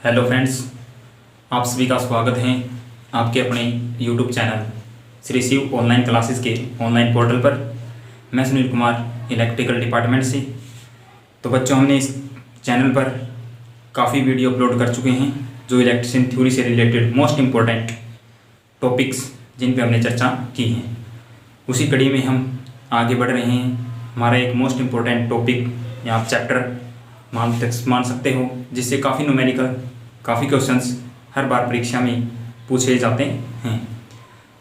Hello friends, आप सभी का स्वागत है आपके अपने YouTube channel Shri Shiv online classes के ऑनलाइन पोर्टल पर। मैं सुनील कुमार इलेक्ट्रिकल डिपार्टमेंट से। तो बच्चों, हमने इस चैनल पर काफ़ी वीडियो अपलोड कर चुके हैं जो इलेक्ट्रिशियन थ्योरी से रिलेटेड मोस्ट इम्पोर्टेंट टॉपिक्स जिन पे हमने चर्चा की है, उसी कड़ी में हम आगे बढ़ रहे हैं। हमारा एक मोस्ट इम्पोर्टेंट टॉपिक या आप चैप्टर मान सकते हो, जिससे काफ़ी न्यूमेरिकल काफ़ी क्वेश्चंस हर बार परीक्षा में पूछे जाते हैं।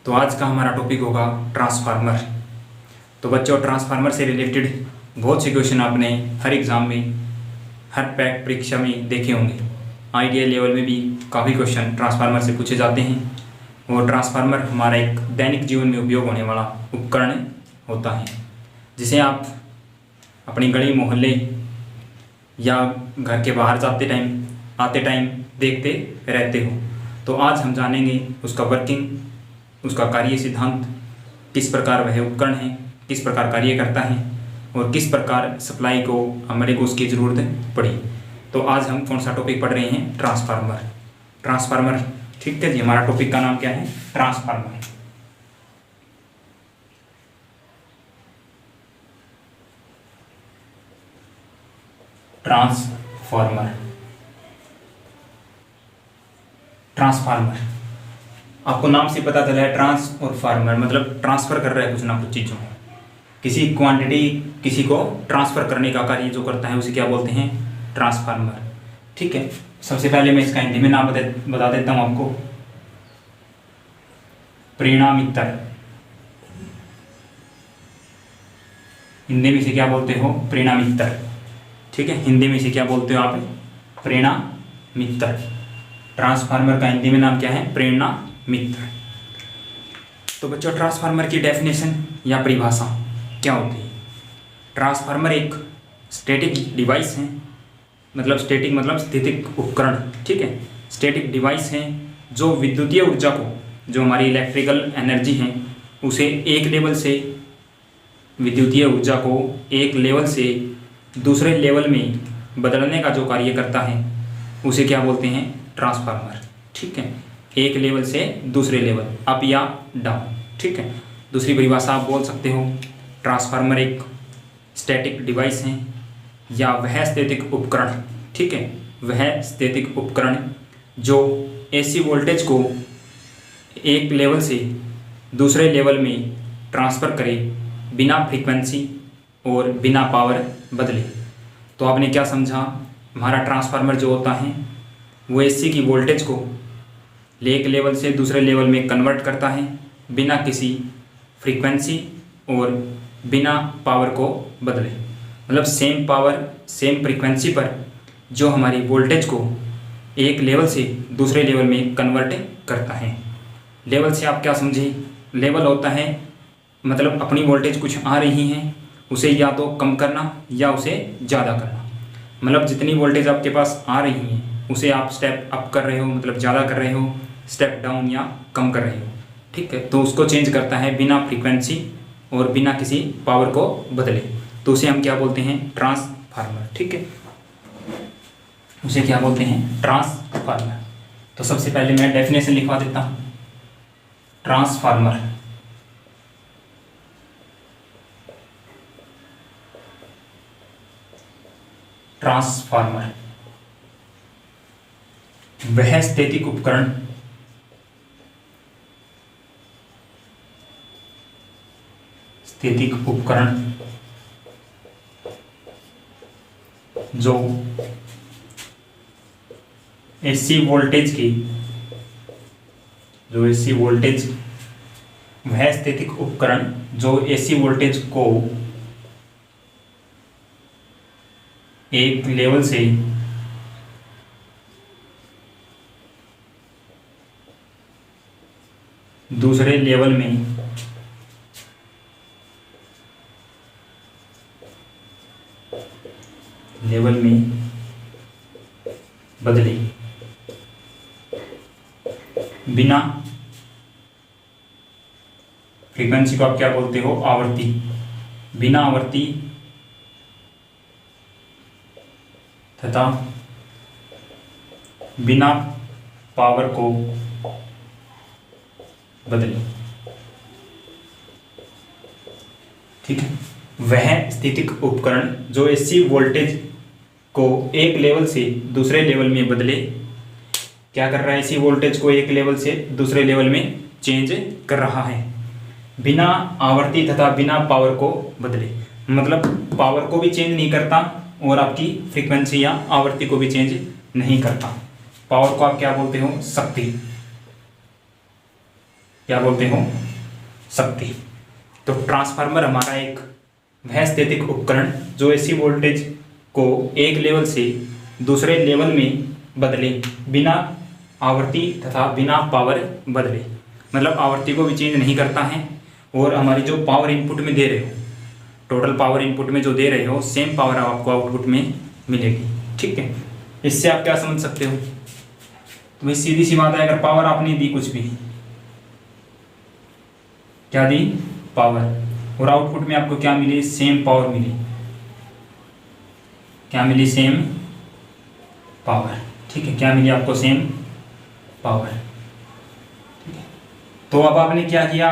तो आज का हमारा टॉपिक होगा ट्रांसफार्मर। तो बच्चों, ट्रांसफार्मर से रिलेटेड बहुत से क्वेश्चन आपने हर एग्ज़ाम में, हर पैक परीक्षा में देखे होंगे। आईटीआई लेवल में भी काफ़ी क्वेश्चन ट्रांसफार्मर से पूछे जाते हैं। और ट्रांसफार्मर हमारा एक दैनिक जीवन में उपयोग होने वाला उपकरण होता है, जिसे आप अपनी गली मोहल्ले या घर के बाहर जाते टाइम आते टाइम देखते रहते हो। तो आज हम जानेंगे उसका वर्किंग, उसका कार्य सिद्धांत, किस प्रकार वह उपकरण है, किस प्रकार कार्य करता है और किस प्रकार सप्लाई को हमारे को उसकी ज़रूरत पड़ी। तो आज हम कौन सा टॉपिक पढ़ रहे हैं? ट्रांसफार्मर। ठीक है जी, हमारा टॉपिक का नाम क्या है? ट्रांसफार्मर। ट्रांसफार्मर आपको नाम से पता चला है, ट्रांस और फार्मर मतलब ट्रांसफ़र कर रहा है कुछ ना कुछ चीज़ों, किसी क्वांटिटी किसी को ट्रांसफ़र करने का कार्य जो करता है उसे क्या बोलते हैं? ट्रांसफार्मर। ठीक है, सबसे पहले मैं इसका हिंदी में नाम बता देता हूँ आपको। प्रेरणा हिंदी में इसे क्या बोलते हो? प्रेरणा। ठीक है, हिंदी में इसे क्या बोलते हो आप? प्रेरणा। ट्रांसफार्मर का हिंदी में नाम क्या है? प्रेरणा मित्र। तो बच्चों, ट्रांसफार्मर की डेफिनेशन या परिभाषा क्या होती है? ट्रांसफार्मर एक स्टैटिक डिवाइस है, मतलब स्टैटिक मतलब स्थितिक उपकरण। ठीक है, स्टैटिक डिवाइस है जो विद्युतीय ऊर्जा को, जो हमारी इलेक्ट्रिकल एनर्जी है, उसे एक लेवल से, विद्युतीय ऊर्जा को एक लेवल से दूसरे लेवल में बदलने का जो कार्य करता है उसे क्या बोलते हैं? ट्रांसफार्मर। ठीक है, एक लेवल से दूसरे लेवल, अप या डाउन। ठीक है, दूसरी परिभाषा आप बोल सकते हो, ट्रांसफार्मर एक स्टैटिक डिवाइस है या वह स्थितिक उपकरण। ठीक है, वह स्थितिक उपकरण जो एसी वोल्टेज को एक लेवल से दूसरे लेवल में ट्रांसफ़र करे बिना फ्रीक्वेंसी और बिना पावर बदले। तो आपने क्या समझा? हमारा ट्रांसफार्मर जो होता है वो एसी की वोल्टेज को एक लेवल से दूसरे लेवल में कन्वर्ट करता है बिना किसी फ्रीक्वेंसी और बिना पावर को बदले। मतलब सेम पावर सेम फ्रीक्वेंसी पर जो हमारी वोल्टेज को एक लेवल से दूसरे लेवल में कन्वर्ट करता है। लेवल से आप क्या समझे? लेवल होता है मतलब अपनी वोल्टेज कुछ आ रही है उसे या तो कम करना या उसे ज़्यादा करना। मतलब जितनी वोल्टेज आपके पास आ रही है उसे आप स्टेप अप कर रहे हो, मतलब ज़्यादा कर रहे हो, स्टेप डाउन या कम कर रहे हो। ठीक है, तो उसको चेंज करता है बिना फ्रीक्वेंसी और बिना किसी पावर को बदले। तो उसे हम क्या बोलते हैं? ट्रांसफार्मर। ठीक है, उसे क्या बोलते हैं? ट्रांसफार्मर। तो सबसे पहले मैं डेफिनेशन लिखवा देता हूँ। ट्रांसफार्मर वह स्थितिक उपकरण जो एसी वोल्टेज वह स्थितिक उपकरण जो एसी वोल्टेज को एक लेवल से दूसरे लेवल में बदले बिना फ्रीक्वेंसी को आप क्या बोलते हो? आवृत्ति। बिना आवृत्ति तथा बिना पावर को बदले। ठीक है, वह स्थितिक उपकरण जो एसी वोल्टेज को एक लेवल से दूसरे लेवल में बदले, क्या कर रहा है, एसी वोल्टेज को एक लेवल से दूसरे लेवल में चेंज कर रहा है, बिना आवर्ती तथा बिना पावर को बदले। मतलब पावर को भी चेंज नहीं करता और आपकी फ्रीक्वेंसी या आवर्ती को भी चेंज नहीं करता। पावर को आप क्या बोलते हो, शक्ति। क्या बोलते हो, शक्ति। तो ट्रांसफार्मर हमारा एक वह स्थितिक उपकरण जो एसी वोल्टेज को एक लेवल से दूसरे लेवल में बदले, बिना आवर्ती तथा बिना पावर बदले। मतलब आवर्ती को भी चेंज नहीं करता है और हमारी जो पावर इनपुट में दे रहे हो, टोटल पावर इनपुट में जो दे रहे हो, सेम पावर आपको आउटपुट में मिलेगी। ठीक है, इससे आप क्या समझ सकते हो, तो भाई सीधी सी बात है, अगर पावर आपने दी कुछ भी, क्या दी, पावर, और आउटपुट में आपको क्या मिली, सेम पावर मिली। क्या मिली, सेम पावर। ठीक है, क्या मिली आपको, सेम पावर। ठीक है, तो अब आपने क्या किया,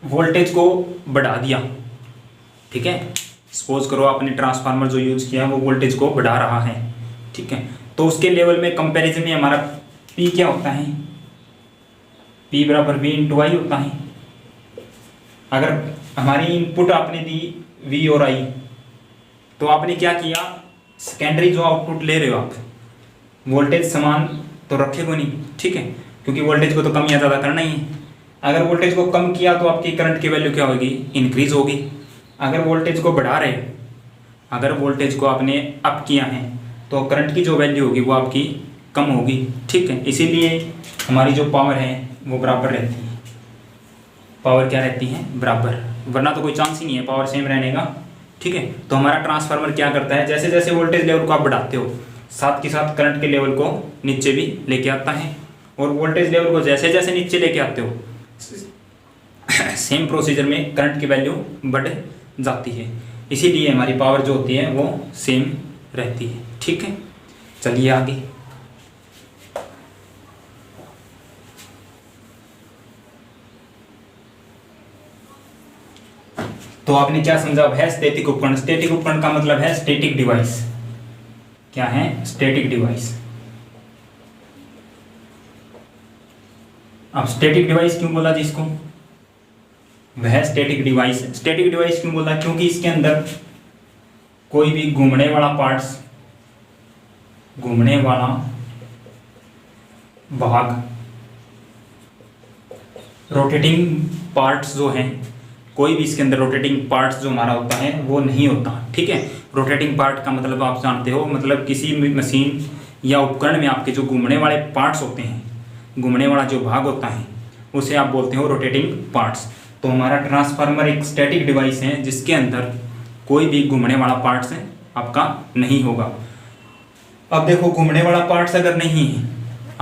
वोल्टेज को बढ़ा दिया। ठीक है, सपोज करो आपने ट्रांसफार्मर जो यूज किया वो वोल्टेज को बढ़ा रहा है। ठीक है, तो उसके लेवल में कंपैरिजन में हमारा P क्या होता है, P बराबर V इंटू आई होता है। अगर हमारी इनपुट आपने दी V और I, तो आपने क्या किया, सेकेंडरी जो आउटपुट ले रहे हो आप, वोल्टेज समान तो रखेगा नहीं। ठीक है, क्योंकि वोल्टेज को तो कम या ज़्यादा करना ही है। अगर वोल्टेज को कम किया तो आपकी करंट की वैल्यू क्या होगी, इंक्रीज होगी। अगर वोल्टेज को बढ़ा रहे, अगर वोल्टेज को आपने अप किया है, तो करंट की जो वैल्यू होगी वो आपकी कम होगी। ठीक है, इसीलिए हमारी जो पावर है वो बराबर रहती है। पावर क्या रहती है, बराबर, वरना तो कोई चांस ही नहीं है पावर सेम रहने का। ठीक है, तो हमारा ट्रांसफार्मर क्या करता है, जैसे जैसे वोल्टेज लेवल को आप बढ़ाते हो, साथ के साथ करंट के लेवल को नीचे भी लेके आता है, और वोल्टेज लेवल को जैसे जैसे नीचे लेके आते हो, सेम प्रोसीजर में करंट की वैल्यू बढ़ जाती है। इसीलिए हमारी पावर जो होती है वो सेम रहती है। ठीक है, चलिए आगे। तो आपने क्या समझा, है स्टैटिक उपकरण। स्टैटिक उपकरण का मतलब है स्टैटिक डिवाइस। क्या है, स्टैटिक डिवाइस। अब स्टैटिक डिवाइस क्यों बोला जिसको, वह स्टैटिक डिवाइस। स्टैटिक डिवाइस क्यों बोला, क्योंकि इसके अंदर कोई भी घूमने वाला पार्ट्स, घूमने वाला भाग, रोटेटिंग पार्ट्स जो हैं, कोई भी इसके अंदर रोटेटिंग पार्ट्स जो हमारा होता है वो नहीं होता। ठीक है, रोटेटिंग पार्ट का मतलब आप जानते हो, मतलब किसी भी मशीन या उपकरण में आपके जो घूमने वाले पार्ट्स होते हैं, घूमने वाला जो भाग होता है उसे आप बोलते हो रोटेटिंग पार्ट्स। तो हमारा ट्रांसफार्मर एक स्टैटिक डिवाइस है जिसके अंदर कोई भी घूमने वाला पार्ट्स आपका नहीं होगा। अब देखो, घूमने वाला पार्ट्स अगर नहीं है,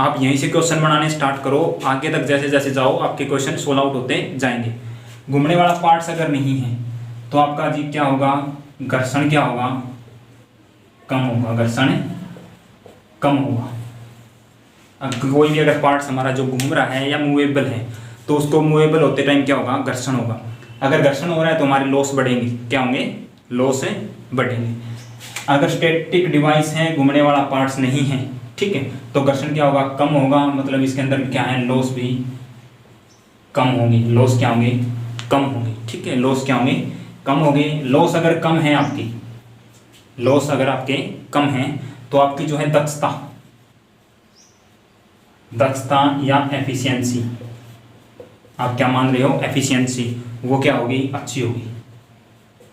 आप यहीं से क्वेश्चन बनाने स्टार्ट करो, आगे तक जैसे जैसे जाओ आपके क्वेश्चन सोल्व आउट होते जाएंगे। घूमने वाला पार्ट्स अगर नहीं है तो आपका जी क्या होगा, घर्षण क्या होगा, कम होगा, घर्षण कम होगा। अब कोई भी अगर पार्ट्स हमारा जो घूम रहा है या मूवेबल है, तो उसको मूवेबल होते टाइम क्या होगा, घर्षण होगा। अगर घर्षण हो रहा है तो हमारे लॉस बढ़ेंगे, क्या होंगे, लॉस बढ़ेंगे। अगर स्टैटिक डिवाइस है, घूमने वाला पार्ट्स नहीं है, ठीक है, तो घर्षण क्या होगा, कम होगा। मतलब इसके अंदर क्या है, लॉस भी कम होंगे। लॉस क्या होंगे, कम होंगे। ठीक है, लॉस क्या होंगे, कम होंगे। लॉस अगर कम है आपकी, लॉस अगर आपके कम है तो आपकी जो है दक्षता, दक्षता या एफिशिएंसी, आप क्या मान रहे हो, एफिशिएंसी, वो क्या होगी, अच्छी होगी।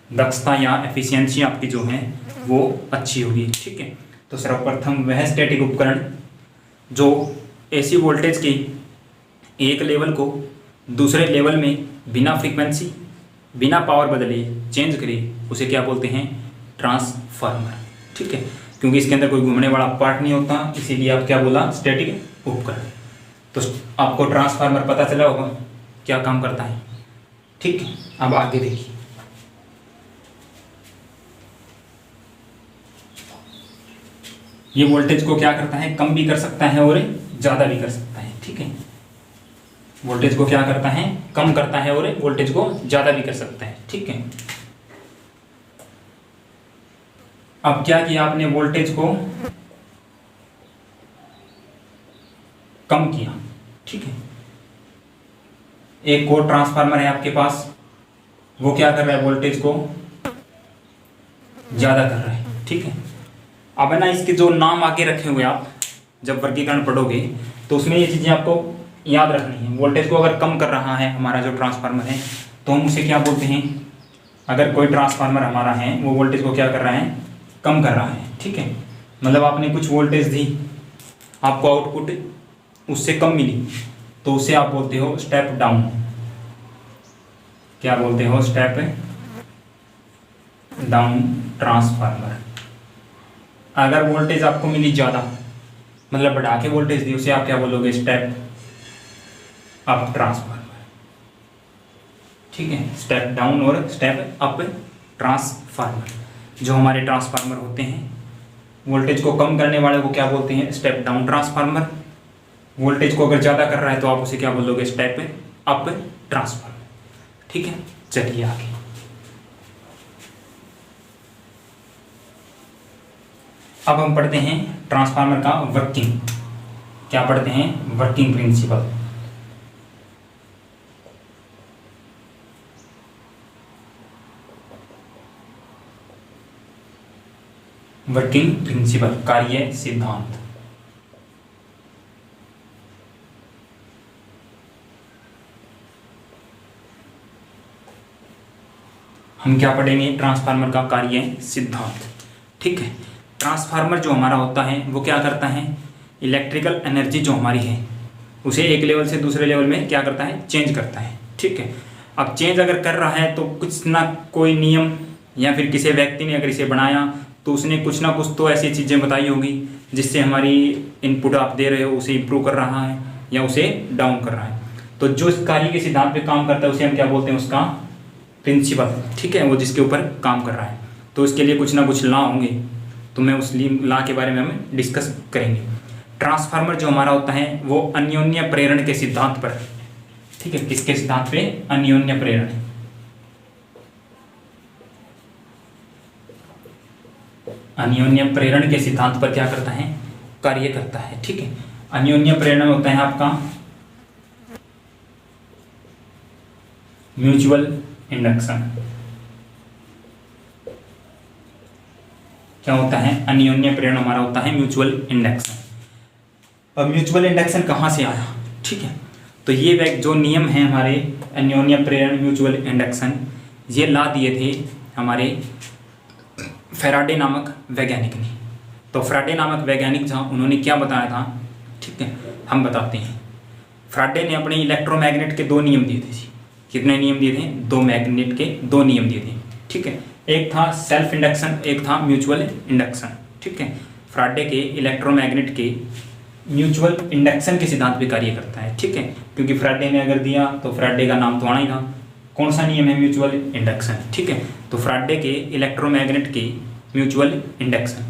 दक्षता या एफिशिएंसी आपकी जो है वो अच्छी होगी। ठीक है, तो सर्वप्रथम वह स्टैटिक उपकरण जो एसी वोल्टेज की एक लेवल को दूसरे लेवल में बिना फ्रीक्वेंसी, बिना पावर बदले चेंज करे, उसे क्या बोलते हैं, ट्रांसफार्मर। ठीक है, क्योंकि इसके अंदर कोई घूमने वाला पार्ट नहीं होता, इसीलिए आप क्या बोला, स्टैटिक उपकरण। तो आपको ट्रांसफार्मर पता चला होगा क्या काम करता है। ठीक है, अब आगे देखिए। ये वोल्टेज को क्या करता है, कम भी कर सकता है और ज़्यादा भी कर सकता है। ठीक है, वोल्टेज को क्या करता है, कम करता है और वोल्टेज को ज़्यादा भी कर सकता है। ठीक है, अब क्या किया आपने, वोल्टेज को कम किया। ठीक है, एक और ट्रांसफार्मर है आपके पास, वो क्या कर रहा है, वोल्टेज को ज़्यादा कर रहा है। ठीक है, अब है ना, इसके जो नाम आगे रखे हुए आप जब वर्गीकरण पढ़ोगे तो उसमें ये चीज़ें आपको याद रखनी है। वोल्टेज को अगर कम कर रहा है हमारा जो ट्रांसफार्मर है तो हम उसे क्या बोलते हैं, अगर कोई ट्रांसफार्मर हमारा है वो वोल्टेज को क्या कर रहा है, कम कर रहा है। ठीक है, मतलब आपने कुछ वोल्टेज दी, आपको आउटपुट उससे कम मिली, तो उसे आप बोलते हो स्टेप डाउन। क्या बोलते हो, स्टेप डाउन ट्रांसफार्मर। अगर वोल्टेज आपको मिली ज़्यादा, मतलब बढ़ा के वोल्टेज दी, उसे आप क्या बोलोगे, स्टेप अप ट्रांसफार्मर। ठीक है, स्टेप डाउन और स्टेप अप ट्रांसफार्मर। जो हमारे ट्रांसफार्मर होते हैं वोल्टेज को कम करने वाले को क्या बोलते हैं, स्टेप डाउन ट्रांसफार्मर। वोल्टेज को अगर ज़्यादा कर रहा है तो आप उसे क्या बोलोगे, स्टेप अप ट्रांसफार्मर। ठीक है, चलिए आगे। अब हम पढ़ते हैं ट्रांसफार्मर का वर्किंग। क्या पढ़ते हैं, वर्किंग प्रिंसिपल। वर्किंग प्रिंसिपल, कार्य सिद्धांत। हम क्या पढ़ेंगे, ट्रांसफार्मर का कार्य सिद्धांत। ठीक है, ट्रांसफार्मर जो हमारा होता है वो क्या करता है, इलेक्ट्रिकल एनर्जी जो हमारी है उसे एक लेवल से दूसरे लेवल में क्या करता है, चेंज करता है। ठीक है, अब चेंज अगर कर रहा है तो कुछ ना कोई नियम या फिर किसी व्यक्ति ने अगर इसे बनाया तो उसने कुछ ना कुछ तो ऐसी चीज़ें बताई होगी जिससे हमारी इनपुट आप दे रहे हो उसे इम्प्रूव कर रहा है या उसे डाउन कर रहा है। तो जो इस कार्य के सिद्धांत पे काम करता है उसे हम क्या बोलते हैं, उसका प्रिंसिपल। ठीक है, वो जिसके ऊपर काम कर रहा है। तो इसके लिए कुछ ना कुछ लॉ होंगे, तो मैं उस लॉ के बारे में हम डिस्कस करेंगे। ट्रांसफार्मर जो हमारा होता है वो अन्योन्य प्रेरण के सिद्धांत पर, ठीक है, किसके सिद्धांत पे, अन्योन्य प्रेरण। अन्योन्य प्रेरण के सिद्धांत पर क्या करता है, कार्य करता है। ठीक है, अन्योन्य प्रेरण होता है आपका म्यूचुअल इंडक्शन। क्या होता है, अन्योन्य प्रेरण हमारा होता है म्यूचुअल इंडक्शन। अब म्यूचुअल इंडक्शन कहाँ से आया, ठीक है, तो ये जो नियम है हमारे अन्योन्य प्रेरण म्यूचुअल इंडक्शन, ये ला दिए थे हमारे फैराडे नामक वैज्ञानिक ने। तो फैराडे नामक वैज्ञानिक था, उन्होंने क्या बताया था, ठीक है, हम बताते हैं। फैराडे ने अपने इलेक्ट्रोमैग्नेट के दो नियम दिए थे। कितने नियम दिए थे, दो मैग्नेट के दो नियम दिए थे। ठीक है, एक था सेल्फ इंडक्शन, एक था म्यूचुअल इंडक्शन। ठीक है, फैराडे के इलेक्ट्रोमैग्नेट के म्यूचुअल इंडक्शन के सिद्धांत पे कार्य करता है। ठीक है, क्योंकि फैराडे ने अगर दिया तो फैराडे का नाम तो आना ही था। कौन सा नियम है, म्यूचुअल इंडक्शन। ठीक है, तो फैराडे के इलेक्ट्रोमैग्नेट के म्यूचुअल इंडक्शन।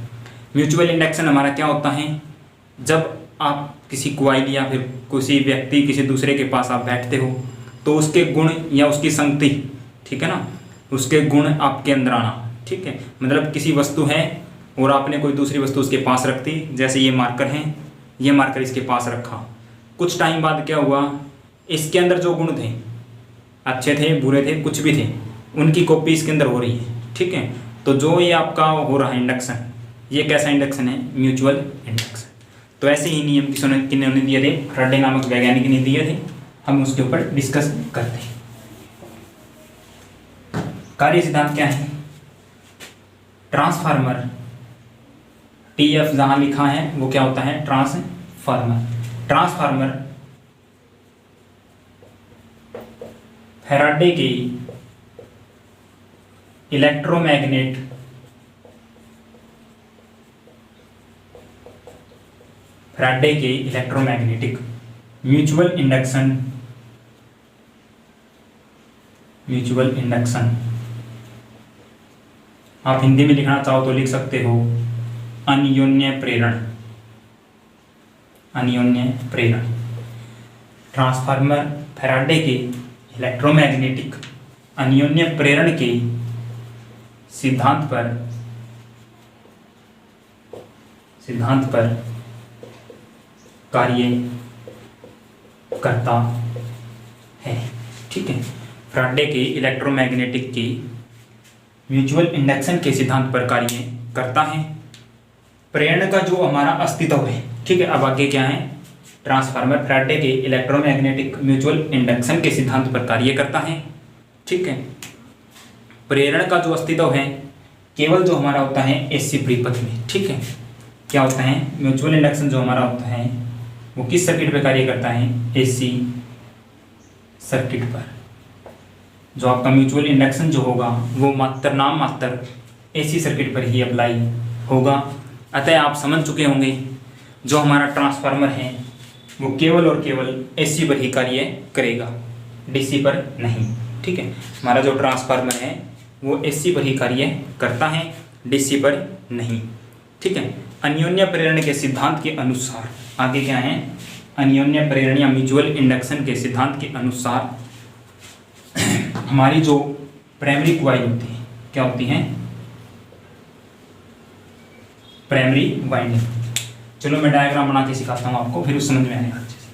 म्यूचुअल इंडक्शन हमारा क्या होता है, जब आप किसी क्वाइल या फिर किसी व्यक्ति किसी दूसरे के पास आप बैठते हो तो उसके गुण या उसकी संगति, ठीक है ना, उसके गुण आपके अंदर आना। ठीक है, मतलब किसी वस्तु है और आपने कोई दूसरी वस्तु उसके पास रख दी, जैसे ये मार्कर है, ये मार्कर इसके पास रखा, कुछ टाइम बाद क्या हुआ, इसके अंदर जो गुण थे, अच्छे थे बुरे थे कुछ भी थे, उनकी कॉपी इसके अंदर हो रही है। ठीक है, तो जो ये आपका हो रहा है इंडक्शन, ये कैसा इंडक्शन है, म्यूचुअल इंडक्शन। तो ऐसे ही नियम किन्होंने दिए थे, फैराडे नामक वैज्ञानिक ने दिए थे, हम उसके ऊपर डिस्कस करते हैं। कार्य सिद्धांत क्या है, ट्रांसफार्मर, टीएफ जहां लिखा है वो क्या होता है, ट्रांसफार्मर। ट्रांसफार्मर फैराडे के इलेक्ट्रोमैग्नेट फैराडे के इलेक्ट्रोमैग्नेटिक म्यूचुअल इंडक्शन आप हिंदी में लिखना चाहो तो लिख सकते हो, अन्योन्य प्रेरण, अन्योन्य प्रेरण। ट्रांसफार्मर फैराडे के इलेक्ट्रोमैग्नेटिक अन्योन्य प्रेरण के सिद्धांत पर कार्य करता है। ठीक है, फैराडे के इलेक्ट्रोमैग्नेटिक की म्यूचुअल इंडक्शन के सिद्धांत पर कार्य करता है। प्रेरण का जो हमारा अस्तित्व है, ठीक है, अब आगे क्या है, ट्रांसफार्मर फैराडे के इलेक्ट्रोमैग्नेटिक म्यूचुअल इंडक्शन के सिद्धांत पर कार्य करता है। ठीक है, प्रेरण का जो अस्तित्व है केवल जो हमारा होता है एसी परिपथ में। ठीक है, क्या होता है, म्यूचुअल इंडक्शन जो हमारा होता है वो किस सर्किट पर कार्य करता है, एसी सर्किट पर। जो आपका म्यूचुअल इंडक्शन जो होगा वो नाम मात्र एसी सर्किट पर ही अप्लाई होगा। अतः आप समझ चुके होंगे जो हमारा ट्रांसफार्मर है वो केवल और केवल एसी पर ही कार्य करेगा, डीसी पर नहीं। ठीक है, हमारा जो ट्रांसफार्मर है वो एसी पर ही कार्य करता है, डीसी पर नहीं। ठीक है, अन्योन्य प्रेरण के सिद्धांत के अनुसार आगे क्या है, अन्योन्य प्रेरण या म्यूचुअल इंडक्शन के सिद्धांत के अनुसार हमारी जो प्राइमरी कॉइल होती है क्या होती है, प्राइमरी वाइंडिंग। चलो मैं डायग्राम बना के सिखाता हूं आपको, फिर उस समझ में आएगा अच्छे से।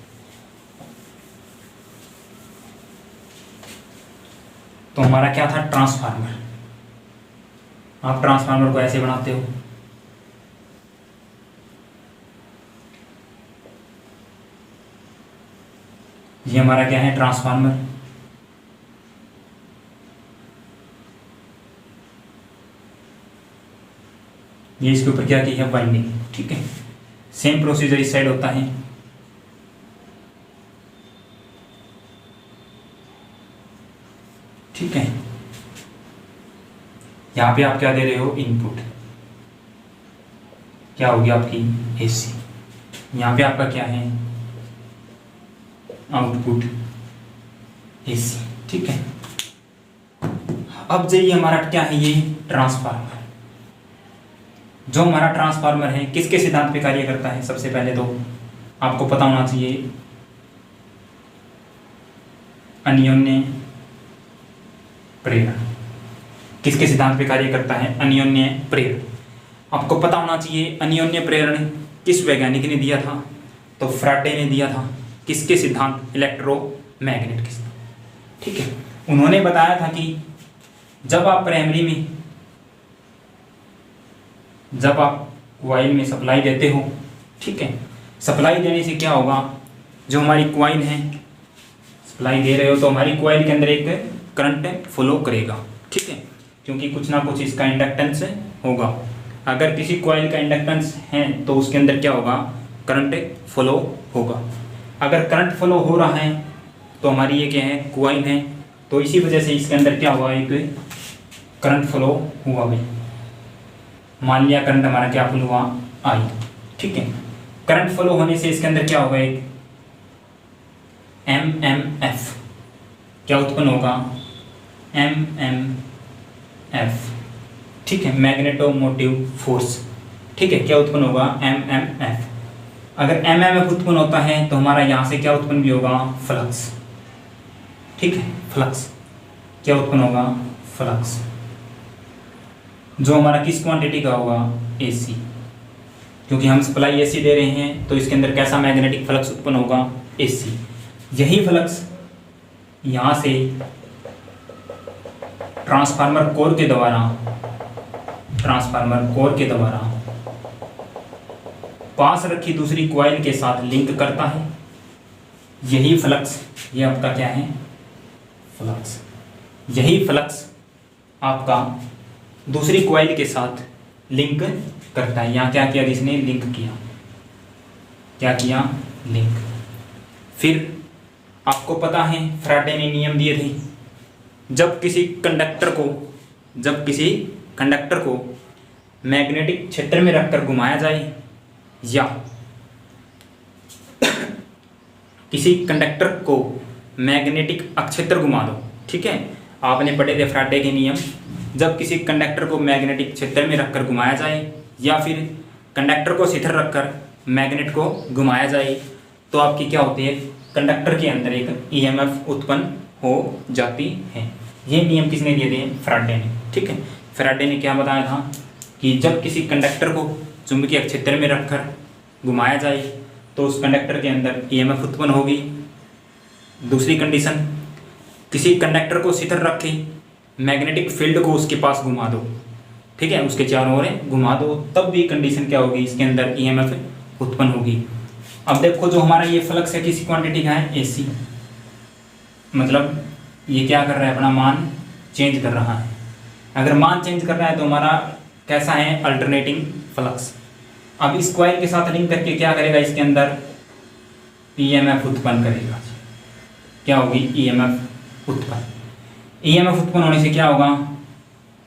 तो हमारा क्या था, ट्रांसफार्मर। आप ट्रांसफार्मर को ऐसे बनाते हो, ये हमारा क्या है, ट्रांसफार्मर। ये इसके ऊपर क्या की है, वाइंडिंग। ठीक है, सेम प्रोसीजर इस साइड होता है। ठीक है, यहां पे आप क्या दे रहे हो, इनपुट, क्या होगी आपकी एसी। यहां पे आपका क्या है, आउटपुट एसी। ठीक है, अब ये हमारा क्या है, ये ट्रांसफार्मर। जो हमारा ट्रांसफार्मर है किसके सिद्धांत पे कार्य करता है, सबसे पहले तो आपको पता होना चाहिए अन्योन्य प्रेरण। किसके सिद्धांत पे कार्य करता है, अन्योन्य प्रेरण। आपको पता होना चाहिए अन्योन्य प्रेरण किस वैज्ञानिक ने दिया था, तो फैराडे ने दिया था। किसके सिद्धांत, इलेक्ट्रोमैग्नेट के सिद्धांत। ठीक है, उन्होंने बताया था कि जब आप प्राइमरी में, जब आप कॉइल में सप्लाई देते हो, ठीक है, सप्लाई देने से क्या होगा, जो हमारी कॉइल है, सप्लाई दे रहे हो तो हमारी कॉइल के अंदर एक करंट फ्लो करेगा। ठीक है, क्योंकि कुछ ना कुछ इसका इंडक्टेंस होगा। अगर किसी कॉइल का इंडक्टेंस है तो उसके अंदर क्या होगा, करंट फ्लो होगा। अगर करंट फ्लो हो रहा है तो हमारी ये क्या है, कॉइल है, तो इसी वजह से इसके अंदर क्या हुआ, एक करंट फ्लो हुआ भाई। मान लिया करंट हमारा क्या फ्लो हुआ, आई। ठीक है, करंट फ्लो होने से इसके अंदर क्या होगा, एक MMF क्या उत्पन्न होगा, MMF। ठीक है, मैग्नेटोमोटिव फोर्स। ठीक है, क्या उत्पन्न होगा, MMF। अगर MMF उत्पन्न होता है तो हमारा यहाँ से क्या उत्पन्न भी होगा, फ्लक्स। ठीक है, फ्लक्स क्या उत्पन्न होगा, फ्लक्स, जो हमारा किस क्वांटिटी का होगा, AC। क्योंकि हम सप्लाई AC दे रहे हैं तो इसके अंदर कैसा मैग्नेटिक फ्लक्स उत्पन्न होगा, AC। यही फ्लक्स यहाँ से ट्रांसफार्मर कोर के द्वारा पास रखी दूसरी कॉइल के साथ लिंक करता है। यही फ्लक्स, ये आपका क्या है, फ्लक्स। यही फ्लक्स आपका दूसरी कॉइल के साथ लिंक करता है। यहाँ क्या किया, जिसने लिंक किया, क्या किया, लिंक। फिर आपको पता है फैराडे ने नियम दिए थे, जब किसी कंडक्टर को मैग्नेटिक क्षेत्र में रखकर घुमाया जाए या किसी कंडक्टर को मैग्नेटिक अक्षेत्र घुमा दो। ठीक है, आपने पढ़े थे फैराडे के नियम। जब किसी कंडक्टर को मैग्नेटिक क्षेत्र में रखकर घुमाया जाए या फिर कंडक्टर को शिथिल रखकर मैग्नेट को घुमाया जाए तो आपकी क्या होती है, कंडक्टर के अंदर एक ईएमएफ उत्पन्न हो जाती है। ये नियम किसने दिए थे, फैराडे ने। ठीक है, फैराडे ने क्या बताया था कि जब किसी कंडक्टर को चुंबकीय क्षेत्र में रखकर घुमाया जाए तो उस कंडक्टर के अंदर ईएमएफ उत्पन्न होगी। दूसरी कंडीशन, किसी कंडक्टर को शिथिल रख के मैग्नेटिक फील्ड को उसके पास घुमा दो, ठीक है, उसके चारों ओर घुमा दो, तब भी कंडीशन क्या होगी, इसके अंदर ईएमएफ उत्पन्न होगी। अब देखो जो हमारा ये फ्लक्स है किसी क्वांटिटी का है, एसी, मतलब ये क्या कर रहा है, अपना मान चेंज कर रहा है। अगर मान चेंज कर रहा है तो हमारा कैसा है, अल्टरनेटिंग फ्लक्स। अब इस कॉइल के साथ लिंक करके क्या करेगा, इसके अंदर ईएमएफ उत्पन्न करेगा। क्या होगी, ईएमएफ उत्पन्न। ईएमएफ उत्पन्न होने से क्या होगा,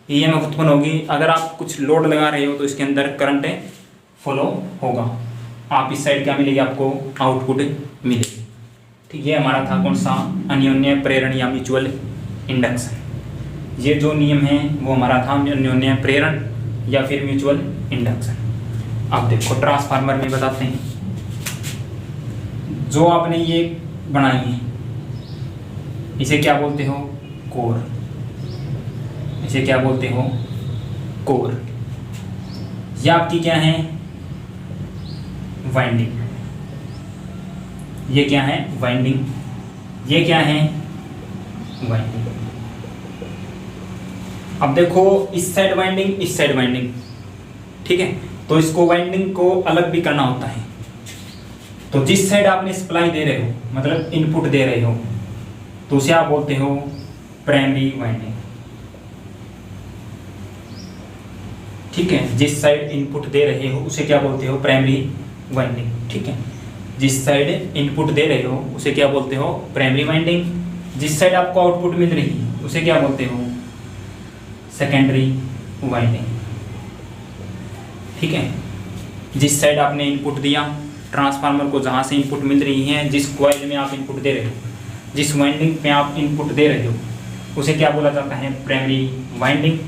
ईएमएफ उत्पन्न होगी। अगर आप कुछ लोड लगा रहे हो तो इसके अंदर करंट फ्लो होगा। आप इस साइड क्या मिलेगी, आपको आउटपुट मिलेगी। ठीक, ये हमारा था कौन सा, अन्योन्य प्रेरण या म्यूचुअल इंडक्शन। ये जो नियम है वो हमारा था अन्योन्य प्रेरण या फिर म्यूचुअल इंडक्शन। अब देखो ट्रांसफार्मर में बताते हैं, जो आपने ये बनाई है इसे क्या बोलते हो, कोर। इसे क्या बोलते हो, कोर। ये आपकी क्या है, वाइंडिंग। ये क्या है, वाइंडिंग। ये क्या है, वाइंडिंग। अब देखो इस साइड वाइंडिंग, इस साइड वाइंडिंग, ठीक है, तो इसको वाइंडिंग को अलग भी करना होता है। तो जिस साइड आपने सप्लाई दे रहे हो, मतलब इनपुट दे रहे हो, तो उसे आप बोलते हो प्राइमरी वाइंडिंग। ठीक है, जिस साइड इनपुट दे रहे हो उसे क्या बोलते हो, प्राइमरी वाइंडिंग। ठीक है, जिस साइड इनपुट दे रहे हो उसे क्या बोलते हो, प्राइमरी वाइंडिंग। जिस साइड आपको आउटपुट मिल रही है उसे क्या बोलते हो, सेकेंडरी वाइंडिंग। ठीक है, जिस साइड आपने इनपुट दिया ट्रांसफार्मर को, जहाँ से इनपुट मिल रही है, जिस कॉइल में आप इनपुट दे रहे हो, जिस वाइंडिंग में आप इनपुट दे रहे हो, उसे क्या बोला जाता है, प्राइमरी वाइंडिंग।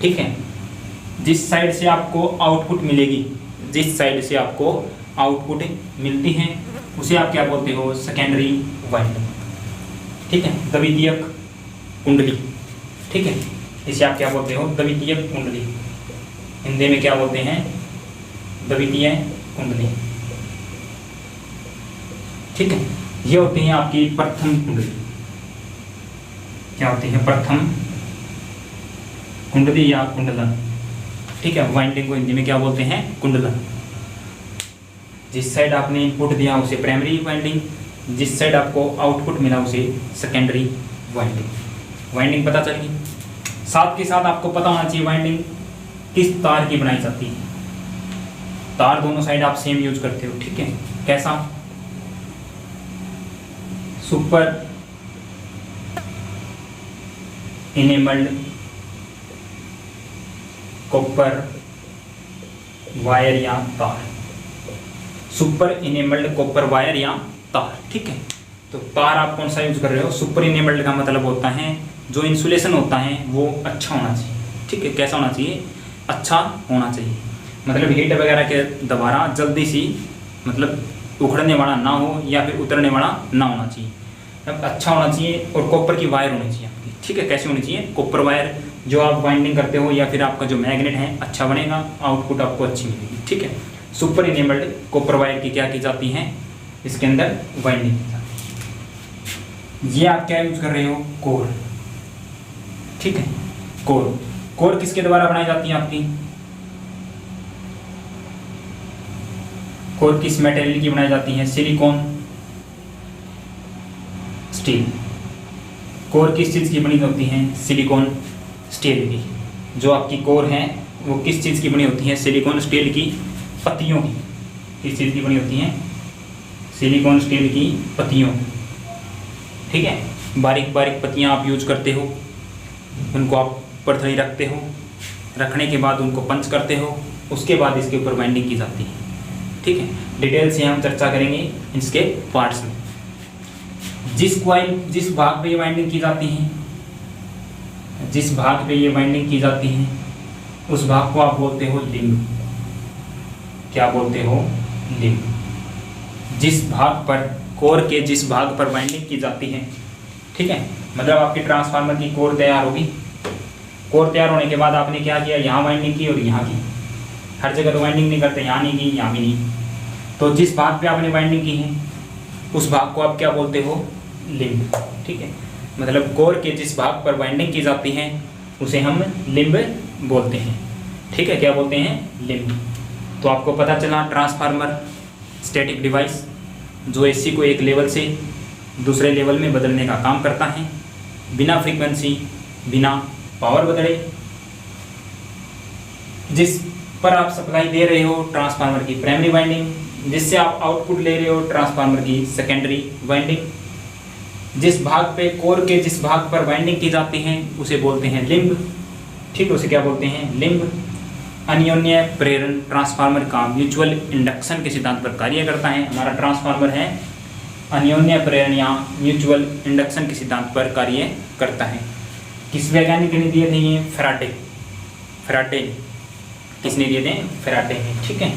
ठीक है, जिस साइड से आपको आउटपुट मिलेगी, जिस साइड से आपको आउटपुट मिलती है उसे आप क्या बोलते हो, सेकेंडरी वाइंडिंग। ठीक है, द्वितीयक कुंडली। ठीक है, इसे आप क्या बोलते हो, द्वितीयक कुंडली। हिंदी में क्या बोलते हैं, द्वितीय कुंडली। ठीक है, ये होती है आपकी प्रथम कुंडली। क्या होती है, प्रथम कुंडली या कुंडलन। ठीक है, वाइंडिंग को हिंदी में क्या बोलते हैं, कुंडलन। जिस साइड आपने इनपुट दिया उसे प्राइमरी वाइंडिंग, जिस साइड आपको आउटपुट मिला उसे सेकेंडरी वाइंडिंग। वाइंडिंग पता चलेगी, साथ के साथ आपको पता होना चाहिए वाइंडिंग किस तार की बनाई जाती है। तार दोनों साइड आप सेम यूज करते हो। ठीक है, कैसा, सुपर इनेमल्ड कॉपर वायर या तार। सुपर इनेमल्ड कॉपर वायर या तार। ठीक है, तो तार आप कौन सा यूज कर रहे हो, सुपर इनेमल्ड का मतलब होता है जो इंसुलेशन होता है वो अच्छा होना चाहिए। ठीक है, कैसा होना चाहिए, अच्छा होना चाहिए, मतलब हीट वगैरह के द्वारा जल्दी सी मतलब उखड़ने वाला ना हो या फिर उतरने वाला ना होना चाहिए, अब अच्छा होना चाहिए। और कॉपर की वायर होनी चाहिए आपकी। ठीक है, कैसी होनी चाहिए, कॉपर वायर। जो आप वाइंडिंग करते हो या फिर आपका जो मैग्नेट है अच्छा बनेगा, आउटपुट आपको अच्छी मिलेगी। ठीक है, सुपर इनेबल्ड कॉपर वायर की क्या की जाती है, इसके अंदर वाइंडिंग की जाती है। ये आप क्या यूज कर रहे हो, कोर। ठीक है, कोर। कोर किसके द्वारा बनाई जाती है आपकी, कोर किस मटेरियल की बनाई जाती है, सिलिकॉन, स्टील। कोर किस चीज़ की बनी होती है, सिलिकॉन स्टील की। जो आपकी कोर है वो किस चीज़ की बनी होती है, सिलिकॉन स्टील की पत्तियों की। किस चीज़ की बनी होती है, सिलिकॉन स्टील की पत्तियों। ठीक है, बारीक बारीक पत्तियाँ आप यूज करते हो, उनको आप पर्थड़ी रखते हो, रखने के बाद उनको पंच करते हो, उसके बाद इसके ऊपर बाइंडिंग की जाती है। ठीक है, डिटेल से हम चर्चा करेंगे इसके पार्ट्स में। जिस भाग पे ये बाइंडिंग की जाती है, जिस भाग पे ये बाइंडिंग की जाती है उस भाग को आप बोलते हो लिंब। क्या बोलते हो, लिंब। जिस भाग पर, कोर के जिस भाग पर वाइंडिंग की जाती है, ठीक है, मतलब आपकी ट्रांसफार्मर की कोर तैयार होगी। कोर तैयार होने के बाद आपने क्या किया, यहाँ वाइंडिंग की और यहाँ की। हर जगह तो वाइंडिंग नहीं करते, यहाँ नहीं की, यहाँ भी नहीं। तो जिस भाग पे आपने वाइंडिंग की है उस भाग को आप क्या बोलते हो, लिंब। ठीक है, मतलब कोर के जिस भाग पर वाइंडिंग की जाती है उसे हम लिंब बोलते हैं। ठीक है, क्या बोलते हैं, लिंब। तो आपको पता चला ट्रांसफार्मर स्टैटिक डिवाइस जो एसी को एक लेवल से दूसरे लेवल में बदलने का काम करता है, बिना फ्रीक्वेंसी, बिना पावर बदले। जिस पर आप सप्लाई दे रहे हो ट्रांसफार्मर की प्राइमरी वाइंडिंग, जिससे आप आउटपुट ले रहे हो ट्रांसफार्मर की सेकेंडरी वाइंडिंग। जिस भाग पे, कोर के जिस भाग पर वाइंडिंग की जाती है उसे बोलते हैं लिंब। ठीक है, उसे क्या बोलते हैं, लिंब। अन्योन्य प्रेरण ट्रांसफार्मर का म्यूचुअल इंडक्शन के सिद्धांत पर कार्य करता है। हमारा ट्रांसफार्मर है अन्योन्य प्रेरण या म्यूचुअल इंडक्शन के सिद्धांत पर कार्य करता है। किस वैज्ञानिक ने दिए थे ये, फैराडे। फैराडे किसने दिए थे, फैराडे हैं। ठीक है,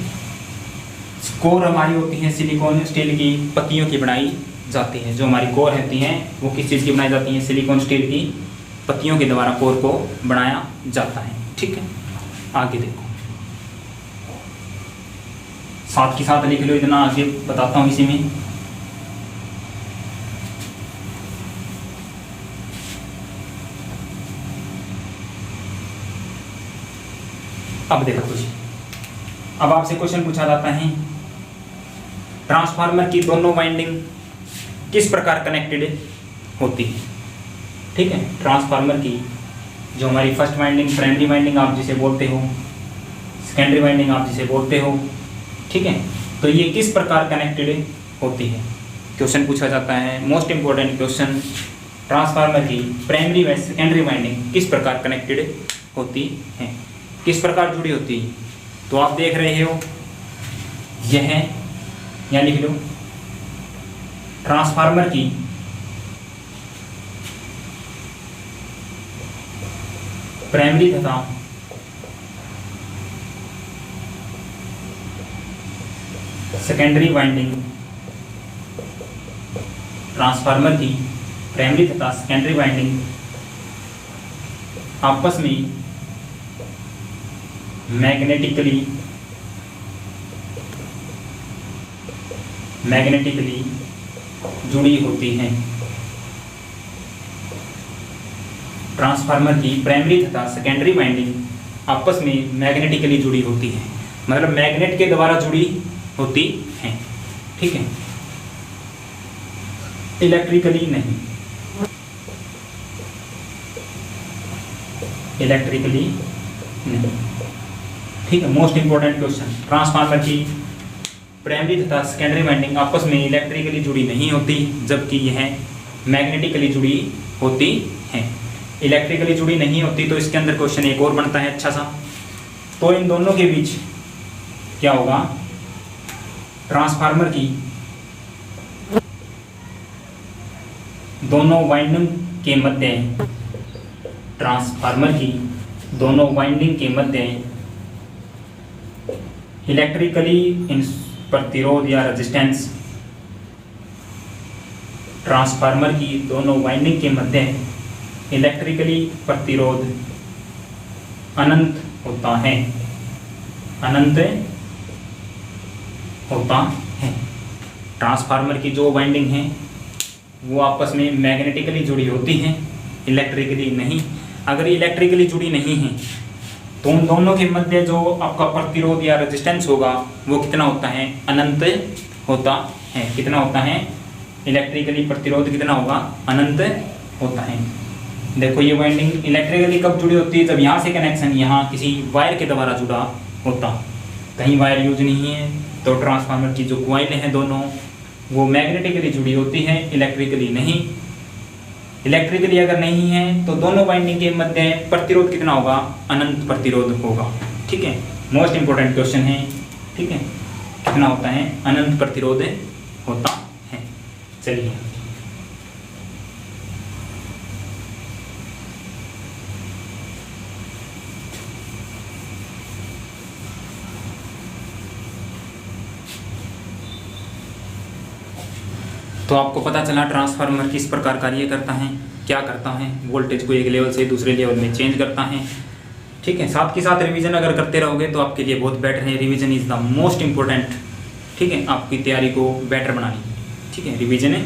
कोर हमारी होती है सिलिकॉन स्टील की पत्तियों की बनाई जाती है। जो हमारी कोर होती हैं वो किस चीज़ की बनाई जाती हैं, सिलिकॉन स्टील की पत्तियों के द्वारा कोर को बनाया जाता है। ठीक है, आगे देखो, साथ के साथ लिख लो, इतना आगे बताता हूँ इसी में। अब देखो कुछ, अब आपसे क्वेश्चन पूछा जाता है ट्रांसफार्मर की दोनों वाइंडिंग किस प्रकार कनेक्टेड होती है। ठीक है, ट्रांसफार्मर की जो हमारी फर्स्ट वाइंडिंग, प्राइमरी वाइंडिंग आप जिसे बोलते हो, सेकेंडरी वाइंडिंग आप जिसे बोलते हो, ठीक है, तो ये किस प्रकार कनेक्टेड होती है, क्वेश्चन पूछा जाता है। मोस्ट इंपॉर्टेंट क्वेश्चन, ट्रांसफार्मर की प्राइमरी व सेकेंडरी वाइंडिंग किस प्रकार कनेक्टेड होती है, किस प्रकार जुड़ी होती है। तो आप देख रहे हो यह है, यहाँ लिख लो, ट्रांसफार्मर की प्राइमरी तथा सेकेंडरी वाइंडिंग, ट्रांसफार्मर की प्राइमरी तथा सेकेंडरी वाइंडिंग आपस में मैग्नेटिकली जुड़ी होती हैं। ट्रांसफार्मर की प्राइमरी तथा सेकेंडरी वाइंडिंग आपस में मैग्नेटिकली जुड़ी होती है, मतलब मैग्नेट के द्वारा जुड़ी होती हैं। ठीक है, इलेक्ट्रिकली नहीं, इलेक्ट्रिकली नहीं। ठीक है, मोस्ट इंपॉर्टेंट क्वेश्चन, ट्रांसफार्मर की प्राइमरी तथा सेकेंडरी वाइंडिंग आपस में इलेक्ट्रिकली जुड़ी नहीं होती, जबकि यह मैग्नेटिकली जुड़ी होती हैं। इलेक्ट्रिकली जुड़ी नहीं होती तो इसके अंदर क्वेश्चन एक और बनता है अच्छा सा, तो इन दोनों के बीच क्या होगा, ट्रांसफार्मर की दोनों वाइंडिंग के मध्य, ट्रांसफार्मर की दोनों वाइंडिंग के मध्य इलेक्ट्रिकली प्रतिरोध या रेजिस्टेंस, ट्रांसफार्मर की दोनों वाइंडिंग के मध्य इलेक्ट्रिकली प्रतिरोध अनंत होता है, अनंत होता है। ट्रांसफार्मर की जो वाइंडिंग है वो आपस में मैग्नेटिकली जुड़ी होती हैं, इलेक्ट्रिकली नहीं। अगर इलेक्ट्रिकली जुड़ी नहीं है तो उन दोनों के मध्य जो आपका प्रतिरोध या रेजिस्टेंस होगा वो कितना होता है, अनंत होता है। कितना होता है, इलेक्ट्रिकली प्रतिरोध कितना होगा, अनंत होता है। देखो ये वाइंडिंग इलेक्ट्रिकली कब जुड़ी होती है, जब यहाँ से कनेक्शन यहाँ किसी वायर के द्वारा जुड़ा होता, कहीं वायर यूज नहीं है तो ट्रांसफार्मर की जो कॉइल हैं दोनों वो मैग्नेटिकली जुड़ी होती हैं, इलेक्ट्रिकली नहीं। इलेक्ट्रिकली अगर नहीं है तो दोनों वाइंडिंग के मध्य प्रतिरोध कितना होगा, अनंत प्रतिरोध होगा। ठीक है, मोस्ट इंपॉर्टेंट क्वेश्चन है। ठीक है, कितना होता है, अनंत प्रतिरोध होता है। चलिए तो आपको पता चला ट्रांसफार्मर किस प्रकार कार्य करता है, क्या करता है, वोल्टेज को एक लेवल से दूसरे लेवल में चेंज करता है। ठीक है, साथ के साथ रिवीजन अगर करते रहोगे तो आपके लिए बहुत बेटर है। Revision is the most important, ठीक है, आपकी तैयारी को बेटर बनानी। ठीक है, रिवीजन है।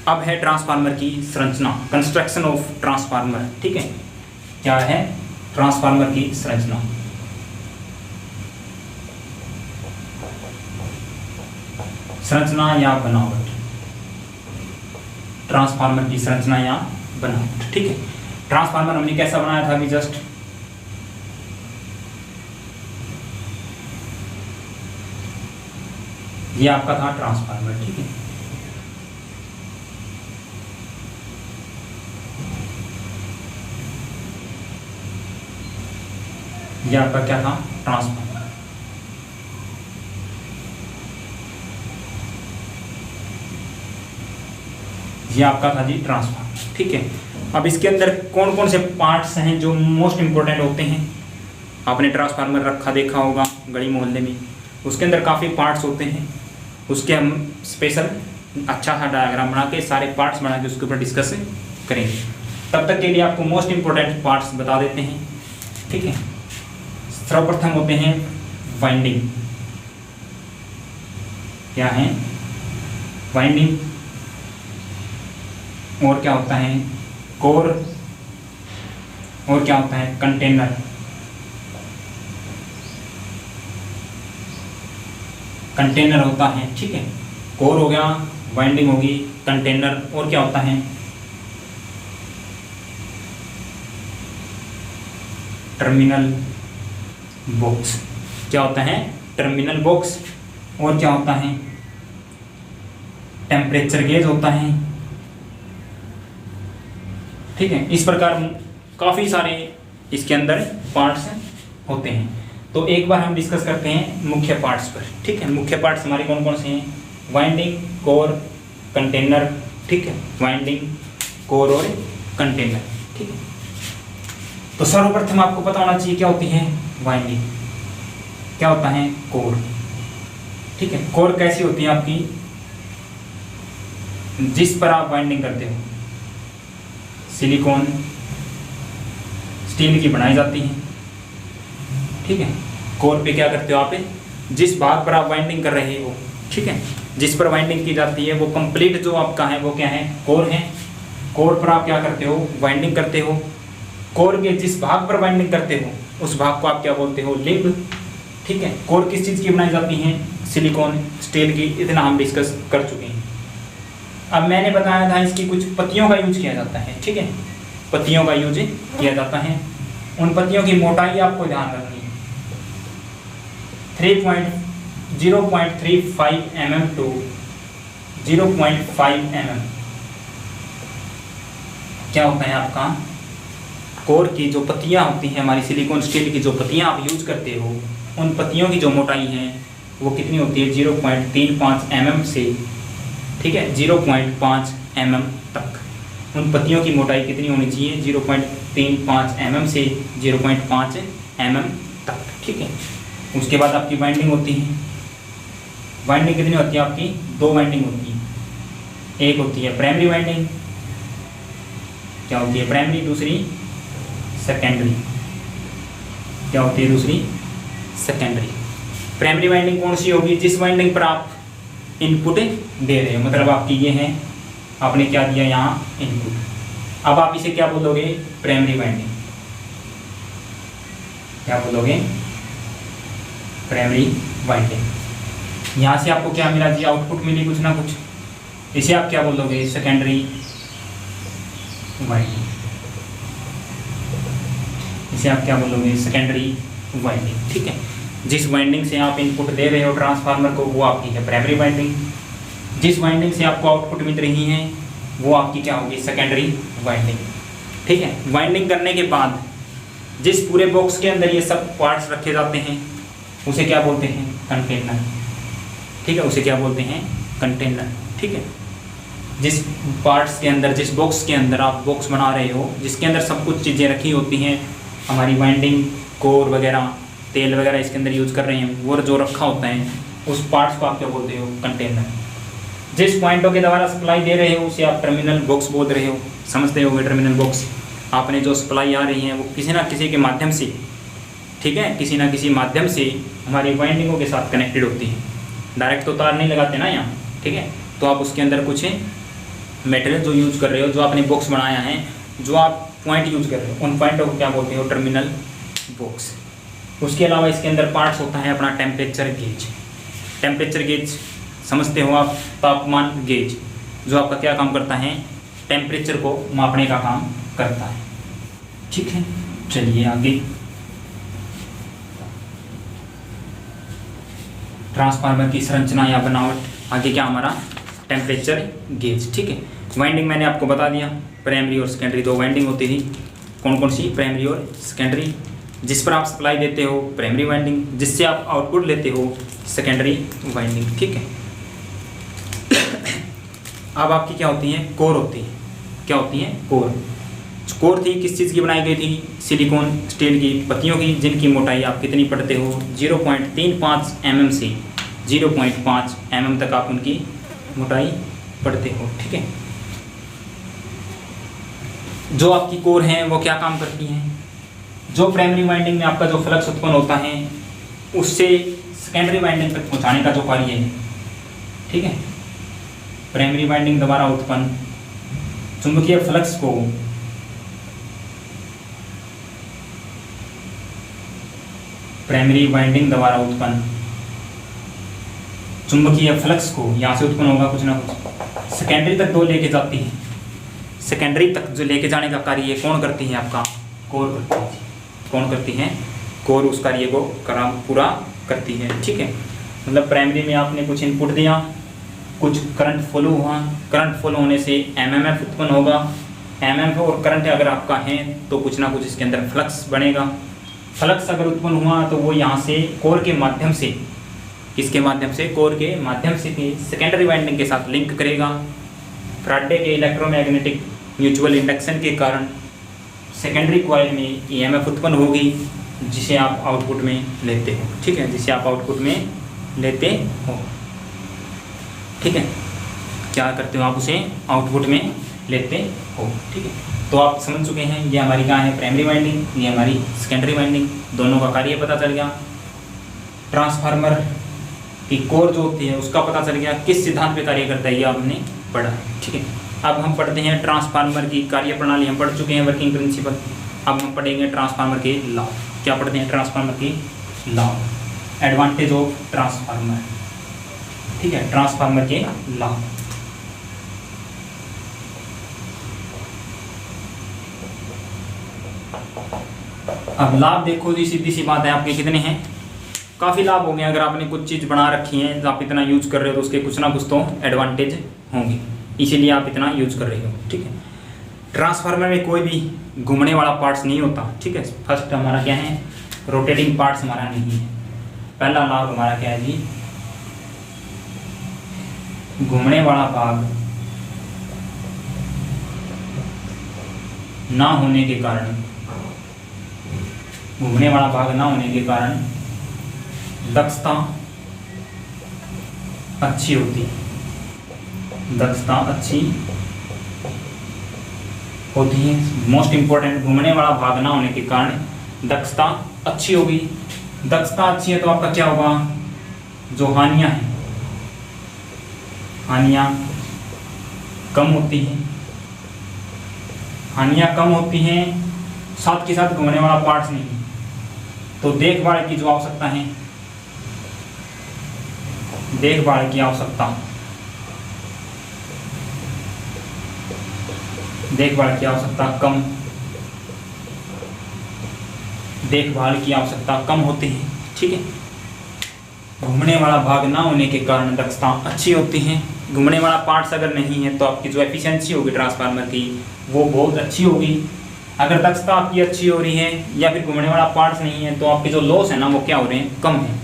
अब है ट्रांसफार्मर की संरचना, कंस्ट्रक्शन ऑफ ट्रांसफार्मर। ठीक है, क्या है ट्रांसफार्मर की संरचना। संरचना या बनावट, ट्रांसफार्मर की संरचना या बनावट। ठीक है, ट्रांसफार्मर हमने कैसा बनाया था अभी जस्ट, ये आपका था ट्रांसफार्मर। ठीक है, ये आपका क्या था ट्रांसफार्मर। ये आपका था जी ट्रांसफार्मर। ठीक है, अब इसके अंदर कौन कौन से पार्ट्स हैं जो मोस्ट इंपॉर्टेंट होते हैं। आपने ट्रांसफार्मर रखा देखा होगा गली मोहल्ले में, उसके अंदर काफ़ी पार्ट्स होते हैं। उसके हम स्पेशल अच्छा सा डायग्राम बना के, सारे पार्ट्स बना के उसके ऊपर डिस्कस करेंगे। तब तक के लिए आपको मोस्ट इंपॉर्टेंट पार्ट्स बता देते हैं। ठीक है, सर्वप्रथम होते हैं वाइंडिंग। क्या है वाइंडिंग, और क्या होता है कोर, और क्या होता है कंटेनर। कंटेनर होता है, ठीक है, कोर हो गया, वाइंडिंग होगी, कंटेनर, और क्या होता है टर्मिनल बॉक्स। क्या होता है टर्मिनल बॉक्स, और क्या होता है टेम्परेचर गेज होता है। ठीक है, इस प्रकार काफ़ी सारे इसके अंदर पार्ट्स होते हैं। तो एक बार हम डिस्कस करते हैं मुख्य पार्ट्स पर। ठीक है, मुख्य पार्ट्स हमारे कौन कौन से हैं, वाइंडिंग, कोर, कंटेनर। ठीक है, वाइंडिंग, कोर और कंटेनर। ठीक है, तो सर्वप्रथम आपको पता होना चाहिए क्या होती है वाइंडिंग, क्या होता है कोर। ठीक है, कोर कैसी होती है आपकी, जिस पर आप वाइंडिंग करते हो सिलिकॉन स्टील की बनाई जाती है। ठीक है, कोर पे क्या करते हो आप, जिस भाग पर आप वाइंडिंग कर रहे हो, ठीक है, जिस पर वाइंडिंग की जाती है वो कंप्लीट जो आपका है वो क्या है कोर है। कोर पर आप क्या करते हो वाइंडिंग करते हो। कोर के जिस भाग पर वाइंडिंग करते हो उस भाग को आप क्या बोलते हो लिंब। ठीक है, कोर किस चीज़ की बनाई जाती है, सिलिकॉन स्टील की। इतना हम डिस्कस कर चुके हैं। अब मैंने बताया था इसकी कुछ पत्तियों का यूज किया जाता है। ठीक है, पत्तियों का यूज किया जाता है। उन पत्तियों की मोटाई आपको ध्यान रखनी है, 0.35 mm टू 0.5 mm। क्या होता है आपका कोर की जो पत्तियां होती हैं, हमारी सिलिकॉन स्टील की जो पत्तियां आप यूज करते हो, उन पत्तियों की जो मोटाई है वो कितनी होती है 0.35 mm से, ठीक है, 0.5 mm तक। उन पत्तियों की मोटाई कितनी होनी चाहिए 0.35 mm से 0.5 mm तक। ठीक है, उसके बाद आपकी वाइंडिंग होती है। वाइंडिंग कितनी होती है आपकी, दो वाइंडिंग होती है। एक होती है प्राइमरी वाइंडिंग, क्या होती है प्राइमरी, दूसरी सेकेंडरी। क्या होती है दूसरी सेकेंडरी। प्राइमरी वाइंडिंग कौन सी होगी, जिस वाइंडिंग पर आप इनपुट दे रहे हो, मतलब आपकी ये है, आपने क्या दिया यहाँ इनपुट। अब आप इसे क्या बोलोगे प्राइमरी वाइंडिंग। क्या बोलोगे प्राइमरी वाइंडिंग। यहाँ से आपको क्या मिला जी, आउटपुट मिली कुछ ना कुछ, इसे आप क्या बोलोगे सेकेंडरी वाइंडिंग। इसे आप क्या बोलोगे सेकेंडरी वाइंडिंग। ठीक है, जिस वाइंडिंग से आप इनपुट दे रहे हो ट्रांसफार्मर को वो आपकी है प्राइमरी वाइंडिंग। जिस वाइंडिंग से आपको आउटपुट मिल रही है वो आपकी क्या होगी सेकेंडरी वाइंडिंग। ठीक है, वाइंडिंग करने के बाद जिस पूरे बॉक्स के अंदर ये सब पार्ट्स रखे जाते हैं उसे क्या बोलते हैं कंटेनर। ठीक है, उसे क्या बोलते हैं कंटेनर। ठीक है, जिस पार्ट्स के अंदर, जिस बॉक्स के अंदर आप बॉक्स बना रहे हो, जिसके अंदर सब कुछ चीज़ें रखी होती हैं, हमारी वाइंडिंग, कोर वगैरह, तेल वगैरह इसके अंदर यूज़ कर रहे हैं, वो जो रखा होता है उस पार्ट्स को आप क्या बोलते हो, कंटेनर। जिस पॉइंटों के द्वारा सप्लाई दे रहे हो उसे आप टर्मिनल बॉक्स बोल रहे हो, समझते होगे टर्मिनल बॉक्स। आपने जो सप्लाई आ रही है वो किसी ना किसी के माध्यम से, ठीक है, किसी ना किसी माध्यम से हमारी वाइंडिंगों के साथ कनेक्टेड होती है। डायरेक्ट तो तार नहीं लगाते ना यहाँ, ठीक है। तो आप उसके अंदर कुछ मटेरियल जो यूज़ कर रहे हो, जो आपने बॉक्स बनाया है, जो आप पॉइंट यूज़ कर रहे हो, उन पॉइंटों को क्या बोलते हो, टर्मिनल बॉक्स। उसके अलावा इसके अंदर पार्ट्स होता है अपना टेम्परेचर गेज। टेम्परेचर गेज समझते हो आप, तापमान गेज, जो आपका क्या काम करता है, टेम्परेचर को मापने का काम करता है, ठीक है। चलिए आगे, ट्रांसफार्मर की संरचना या बनावट। आगे क्या हमारा टेम्परेचर गेज, ठीक है। वाइंडिंग मैंने आपको बता दिया, प्राइमरी और सेकेंडरी दो वाइंडिंग होती थी। कौन कौन सी, प्राइमरी और सेकेंडरी। जिस पर आप सप्लाई देते हो प्राइमरी वाइंडिंग, जिससे आप आउटपुट लेते हो सेकेंडरी वाइंडिंग, ठीक है। अब आपकी क्या होती है, कोर होती है। क्या होती है, कोर। कोर थी किस चीज़ की बनाई गई थी, सिलिकॉन स्टील की पत्तियों की, जिनकी मोटाई आप कितनी पढ़ते हो, 0.35 mm से 0.5 mm तक आप उनकी मोटाई पढ़ते हो, ठीक है। जो आपकी कोर हैं वो क्या काम करती हैं, जो प्राइमरी वाइंडिंग में आपका जो फ्लक्स उत्पन्न होता है उससे सेकेंडरी वाइंडिंग तक पहुंचाने का जो कार्य है, ठीक है। प्राइमरी वाइंडिंग द्वारा उत्पन्न चुंबकीय फ्लक्स को प्राइमरी वाइंडिंग द्वारा उत्पन्न चुंबकीय फ्लक्स को यहाँ से उत्पन्न होगा कुछ ना कुछ, सेकेंडरी तक दो लेके जाती है। सेकेंडरी तक जो लेके जाने का कार्य कौन करती है, आपका कोर करती है। कौन करती है, कोर उस कार्य को पूरा करती है, ठीक है। मतलब प्राइमरी में आपने कुछ इनपुट दिया, कुछ करंट फॉलो हुआ, करंट फॉलो होने से एमएमएफ उत्पन्न होगा। एमएमएफ और करंट अगर आपका है तो कुछ ना कुछ इसके अंदर फ्लक्स बनेगा। फ्लक्स अगर उत्पन्न हुआ तो वो यहाँ से कोर के माध्यम से, किसके माध्यम से, कोर के माध्यम से सेकेंडरी वाइंडिंग के साथ लिंक करेगा। फ्राडे के इलेक्ट्रोमैग्नेटिक म्यूचुअल इंडक्शन के कारण सेकेंडरी कॉइल में ईएमएफ उत्पन्न होगी, जिसे आप आउटपुट में लेते हो, ठीक है, जिसे आप आउटपुट में लेते हो, ठीक है। क्या करते हो आप, उसे आउटपुट में लेते हो, ठीक है। तो आप समझ चुके हैं, ये हमारी क्या है, प्राइमरी वाइंडिंग, ये हमारी सेकेंडरी वाइंडिंग, दोनों का कार्य पता चल गया। ट्रांसफार्मर की कोर जो होती है उसका पता चल गया, किस सिद्धांत पे कार्य करता है ये आपने पढ़ा है, ठीक है। अब हम पढ़ते हैं ट्रांसफार्मर की कार्यप्रणाली। हम पढ़ चुके हैं वर्किंग प्रिंसिपल, अब हम पढ़ेंगे ट्रांसफार्मर के लॉ। क्या पढ़ते हैं, ट्रांसफार्मर की लॉ, एडवांटेज ऑफ ट्रांसफार्मर, ठीक है, ट्रांसफार्मर के लॉ। अब लाभ देखो जी, सीधी सी बात है, आपके कितने हैं, काफ़ी लाभ होंगे। अगर आपने कुछ चीज़ बना रखी है, आप इतना यूज कर रहे हो तो उसके कुछ ना कुछ तो एडवांटेज होंगे, इसीलिए आप इतना यूज कर रहे हो, ठीक है। ट्रांसफार्मर में कोई भी घूमने वाला पार्ट्स नहीं होता, ठीक है। फर्स्ट हमारा क्या है, रोटेटिंग पार्ट्स हमारा नहीं है। पहला लाभ हमारा क्या है जी, घूमने वाला भाग ना होने के कारण, घूमने वाला भाग ना होने के कारण दक्षता अच्छी होती है, दक्षता अच्छी होती है। मोस्ट इंपॉर्टेंट, घूमने वाला भाग ना होने के कारण दक्षता अच्छी होगी। दक्षता अच्छी है तो आपका क्या होगा, जो हानियां हैं, हानियां कम होती हैं, हानियां कम होती हैं, साथ के साथ घूमने वाला पार्ट्स नहीं। तो देखभाल की जो आवश्यकता है, देखभाल की आवश्यकता, देखभाल की आवश्यकता कम, देखभाल की आवश्यकता कम होती है, ठीक है। घूमने वाला भाग ना होने के कारण दक्षता अच्छी होती है। घूमने वाला पार्ट्स अगर नहीं है तो आपकी जो एफिशिएंसी होगी ट्रांसफार्मर की वो बहुत अच्छी होगी। अगर दक्षता आपकी अच्छी हो रही है या फिर घूमने वाला पार्ट्स नहीं है तो आपके जो लॉस है ना वो क्या हो रहे हैं, कम है।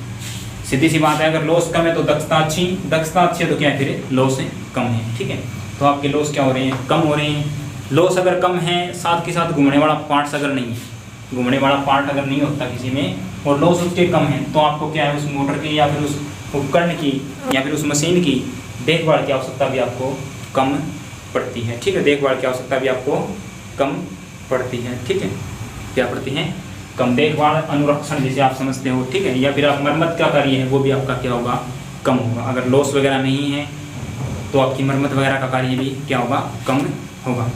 सीधी सी बात है, अगर लॉस कम है तो दक्षता अच्छी, दक्षता अच्छी है तो क्या है, फिर लॉस है कम है, ठीक है। तो आपके लॉस क्या हो रहे हैं, कम हो रहे हैं। लॉस अगर कम है, साथ के साथ घूमने वाला पार्ट्स अगर नहीं है, घूमने वाला पार्ट अगर नहीं होता किसी में और लॉस उसके कम है, तो आपको क्या है, उस मोटर के या फिर उस उपकरण की या फिर उस मशीन की देखभाल की आवश्यकता भी आपको कम पड़ती है। ठीक है, देखभाल की आवश्यकता भी आपको कम पड़ती है। ठीक है, क्या पड़ती है? कम। देखभाल अनुरक्षण जैसे आप समझते हो, ठीक है, या फिर आप मरम्मत का कार्य है वो भी आपका क्या होगा? कम होगा। अगर लॉस वगैरह नहीं है तो आपकी मरम्मत वगैरह का कार्य भी क्या होगा? कम होगा।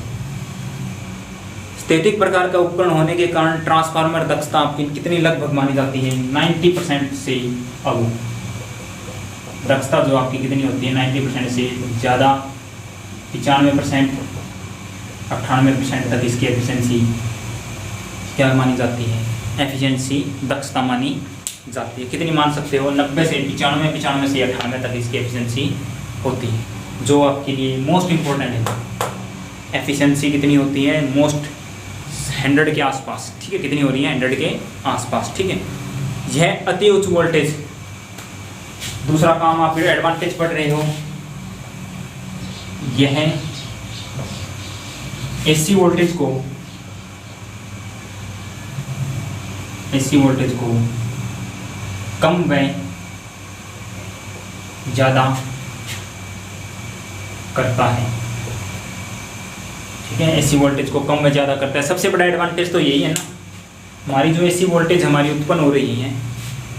स्थैतिक प्रकार का उपकरण होने के कारण ट्रांसफार्मर दक्षता आपकी कितनी लगभग मानी जाती है? 90% से अब दक्षता जो आपकी कितनी होती है? 90% से ज़्यादा, 95%, 98% तक इसकी एफिशिएंसी क्या मानी जाती है? एफिशिएंसी दक्षता मानी जाती है। कितनी मान सकते हो? 90 से 95, 95 से 98 तक इसकी एफिशिएंसी होती है, जो आपके लिए मोस्ट इम्पोर्टेंट है। एफिशिएंसी कितनी होती है? मोस्ट 100 के आसपास। ठीक है, कितनी हो रही है? 100 के आसपास। ठीक है, यह अति उच्च वोल्टेज। दूसरा काम आप फिर एडवांटेज पढ़ रहे हो, यह एसी वोल्टेज को कम व ज़्यादा करता है। ठीक है, एसी वोल्टेज को कम व ज़्यादा करता है। सबसे बड़ा एडवांटेज तो यही है ना, हमारी जो एसी वोल्टेज हमारी उत्पन्न हो रही है,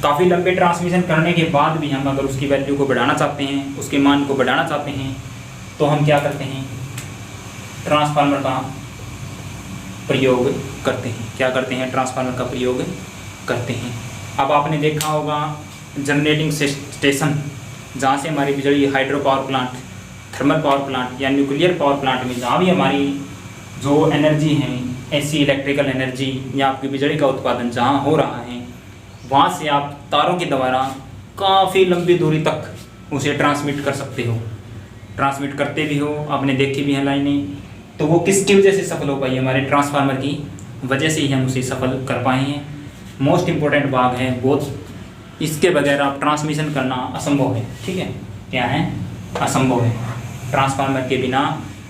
काफ़ी लंबे ट्रांसमिशन करने के बाद भी हम अगर उसकी वैल्यू को बढ़ाना चाहते हैं, उसके मान को बढ़ाना चाहते हैं, तो हम क्या करते हैं? ट्रांसफार्मर का प्रयोग करते हैं। क्या करते हैं? ट्रांसफार्मर का प्रयोग करते हैं। अब आपने देखा होगा जनरेटिंग स्टेशन, जहाँ से हमारी बिजली hydro power plant, thermal power plant या न्यूक्लियर पावर प्लांट में जहाँ भी हमारी जो एनर्जी है, ऐसी इलेक्ट्रिकल एनर्जी या आपकी बिजली का उत्पादन जहाँ हो रहा है, वहाँ से आप तारों के द्वारा काफ़ी लंबी दूरी तक उसे ट्रांसमिट कर सकते हो। ट्रांसमिट करते भी हो, आपने देखी भी हैं लाइनें। तो वो किसकी वजह से सफल हो पाई है? हमारे ट्रांसफार्मर की वजह से ही हम उसे सफल कर पाए हैं। मोस्ट इम्पोर्टेंट भाग है बहुत, इसके बगैर आप ट्रांसमिशन करना असंभव है। ठीक है, क्या है? असंभव है। ट्रांसफार्मर के बिना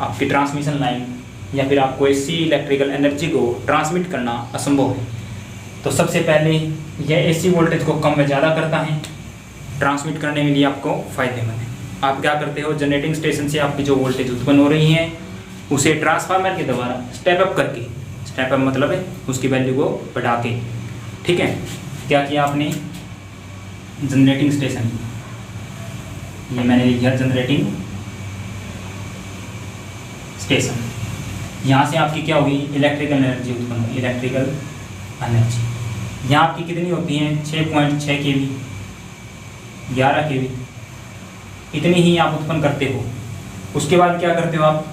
आपकी ट्रांसमिशन लाइन या फिर आपको ऐसी इलेक्ट्रिकल एनर्जी को ट्रांसमिट करना असंभव है। तो सबसे पहले यह एसी वोल्टेज को कम व ज़्यादा करता है, ट्रांसमिट करने के लिए आपको फ़ायदेमंद है। आप क्या करते हो? जनरेटिंग स्टेशन से आपकी जो वोल्टेज उत्पन्न हो रही है उसे ट्रांसफार्मर के द्वारा स्टेप अप करके, स्टेप अप मतलब है उसकी वैल्यू को बढ़ा के। ठीक है, क्या किया आपने? जनरेटिंग स्टेशन, ये मैंने लिखा जनरेटिंग स्टेशन, यहाँ से आपकी क्या होगी? इलेक्ट्रिकल एनर्जी उत्पन्न होगी। इलेक्ट्रिकल एनर्जी यहाँ आपकी कितनी होती है? 6.6 kV, 11 kV, इतनी ही आप उत्पन्न करते हो। उसके बाद क्या करते हो आप?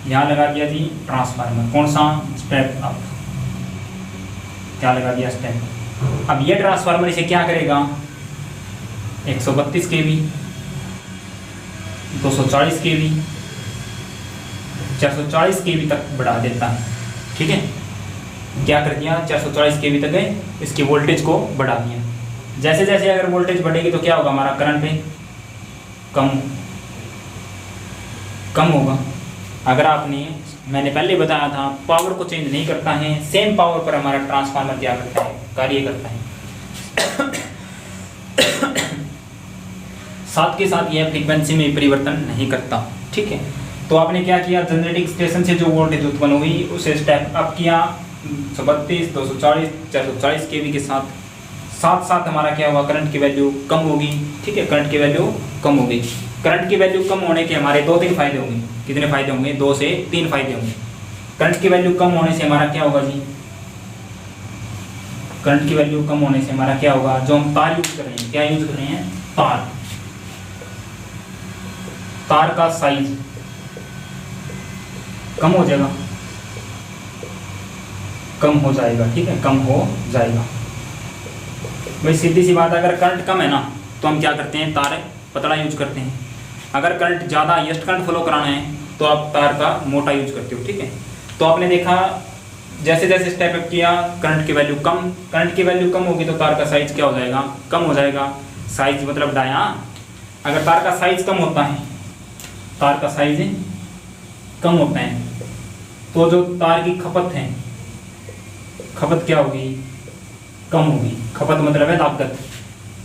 यहाँ लगा दिया जी ट्रांसफार्मर। कौन सा? Step up. क्या लगा दिया? स्टेप। अब ये ट्रांसफार्मर इसे क्या करेगा? 132 kV, 240 kV, 440 kV तक बढ़ा देता है। ठीक है, क्या कर दिया? 440 kV तक इसकी वोल्टेज को बढ़ा दिया। जैसे जैसे अगर वोल्टेज बढ़ेगी तो क्या होगा? हमारा करंट पे कम होगा। अगर आपने, मैंने पहले बताया था, पावर को चेंज नहीं करता है, सेम पावर पर हमारा ट्रांसफार्मर क्या करता है? कार्य करता है। साथ के साथ यह फ्रीक्वेंसी में परिवर्तन नहीं करता। ठीक है, तो आपने क्या किया? जनरेटिंग स्टेशन से जो वोल्टेज उत्पन्न हुई उसे स्टेप अप किया 132, 240, 440 kV के साथ। साथ साथ हमारा क्या हुआ? करंट की वैल्यू कम होगी। ठीक है, करंट की वैल्यू कम होगी। करंट की वैल्यू कम होने के हमारे 2-3 फायदे होंगे। कितने फायदे होंगे? 2 से 3 फायदे होंगे। करंट की वैल्यू कम होने से हमारा क्या होगा जी? करंट की वैल्यू कम होने से हमारा क्या होगा? जो हम तार यूज कर रहे हैं, क्या यूज कर रहे हैं? तार का साइज कम हो जाएगा, कम हो जाएगा। ठीक है, कम हो जाएगा। भाई सीधी सी बात, अगर करंट कम है ना तो हम क्या करते हैं? तार पतला यूज करते हैं। अगर करंट ज़्यादा, हाईएस्ट करंट फ्लो कराना है तो आप तार का मोटा यूज करते हो। ठीक है, तो आपने देखा जैसे जैसे स्टेप अप किया, करंट की वैल्यू कम होगी तो तार का साइज क्या हो जाएगा? कम हो जाएगा। साइज मतलब डाया। अगर तार का साइज कम होता है, तार का साइज कम होता है तो जो तार की खपत है, खपत क्या होगी? कम होगी। खपत मतलब है लागत।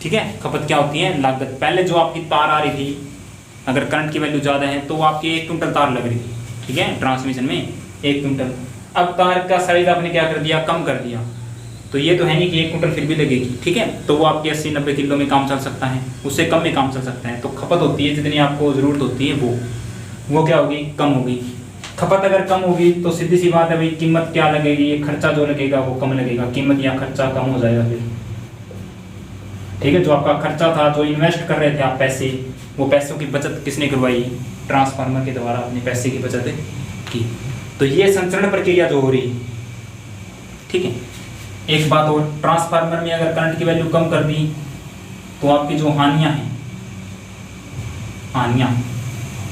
ठीक ठीक है। खपत क्या होती है, लागत। पहले जो आपकी तार आ रही थी, अगर करंट की वैल्यू ज़्यादा है तो आपकी 1 क्विंटल तार लग रही थी, ठीक है, ट्रांसमिशन में 1 क्विंटल। अब तार का साइज आपने क्या कर दिया, कम कर दिया, तो ये तो है नहीं कि 1 क्विंटल फिर भी लगेगी, ठीक है। तो वो आपके 80-90 किलो में काम चल सकता है, उससे कम में काम चल सकता है। तो खपत होती है जितनी आपको ज़रूरत होती है वो क्या होगी, कम होगी। खपत अगर कम होगी तो सीधी सी बात है भाई, कीमत क्या लगेगी, खर्चा जो लगेगा वो कम लगेगा, कीमत या खर्चा कम हो जाएगा फिर, ठीक है। जो आपका खर्चा था, जो इन्वेस्ट कर रहे थे आप पैसे, वो पैसों की बचत किसने करवाई, ट्रांसफार्मर के द्वारा अपने पैसे की बचत की। तो ये संचरण प्रक्रिया जो हो रही है, ठीक है। एक बात और, ट्रांसफार्मर में अगर करंट की वैल्यू कम कर दी तो आपकी जो हानियां हैं,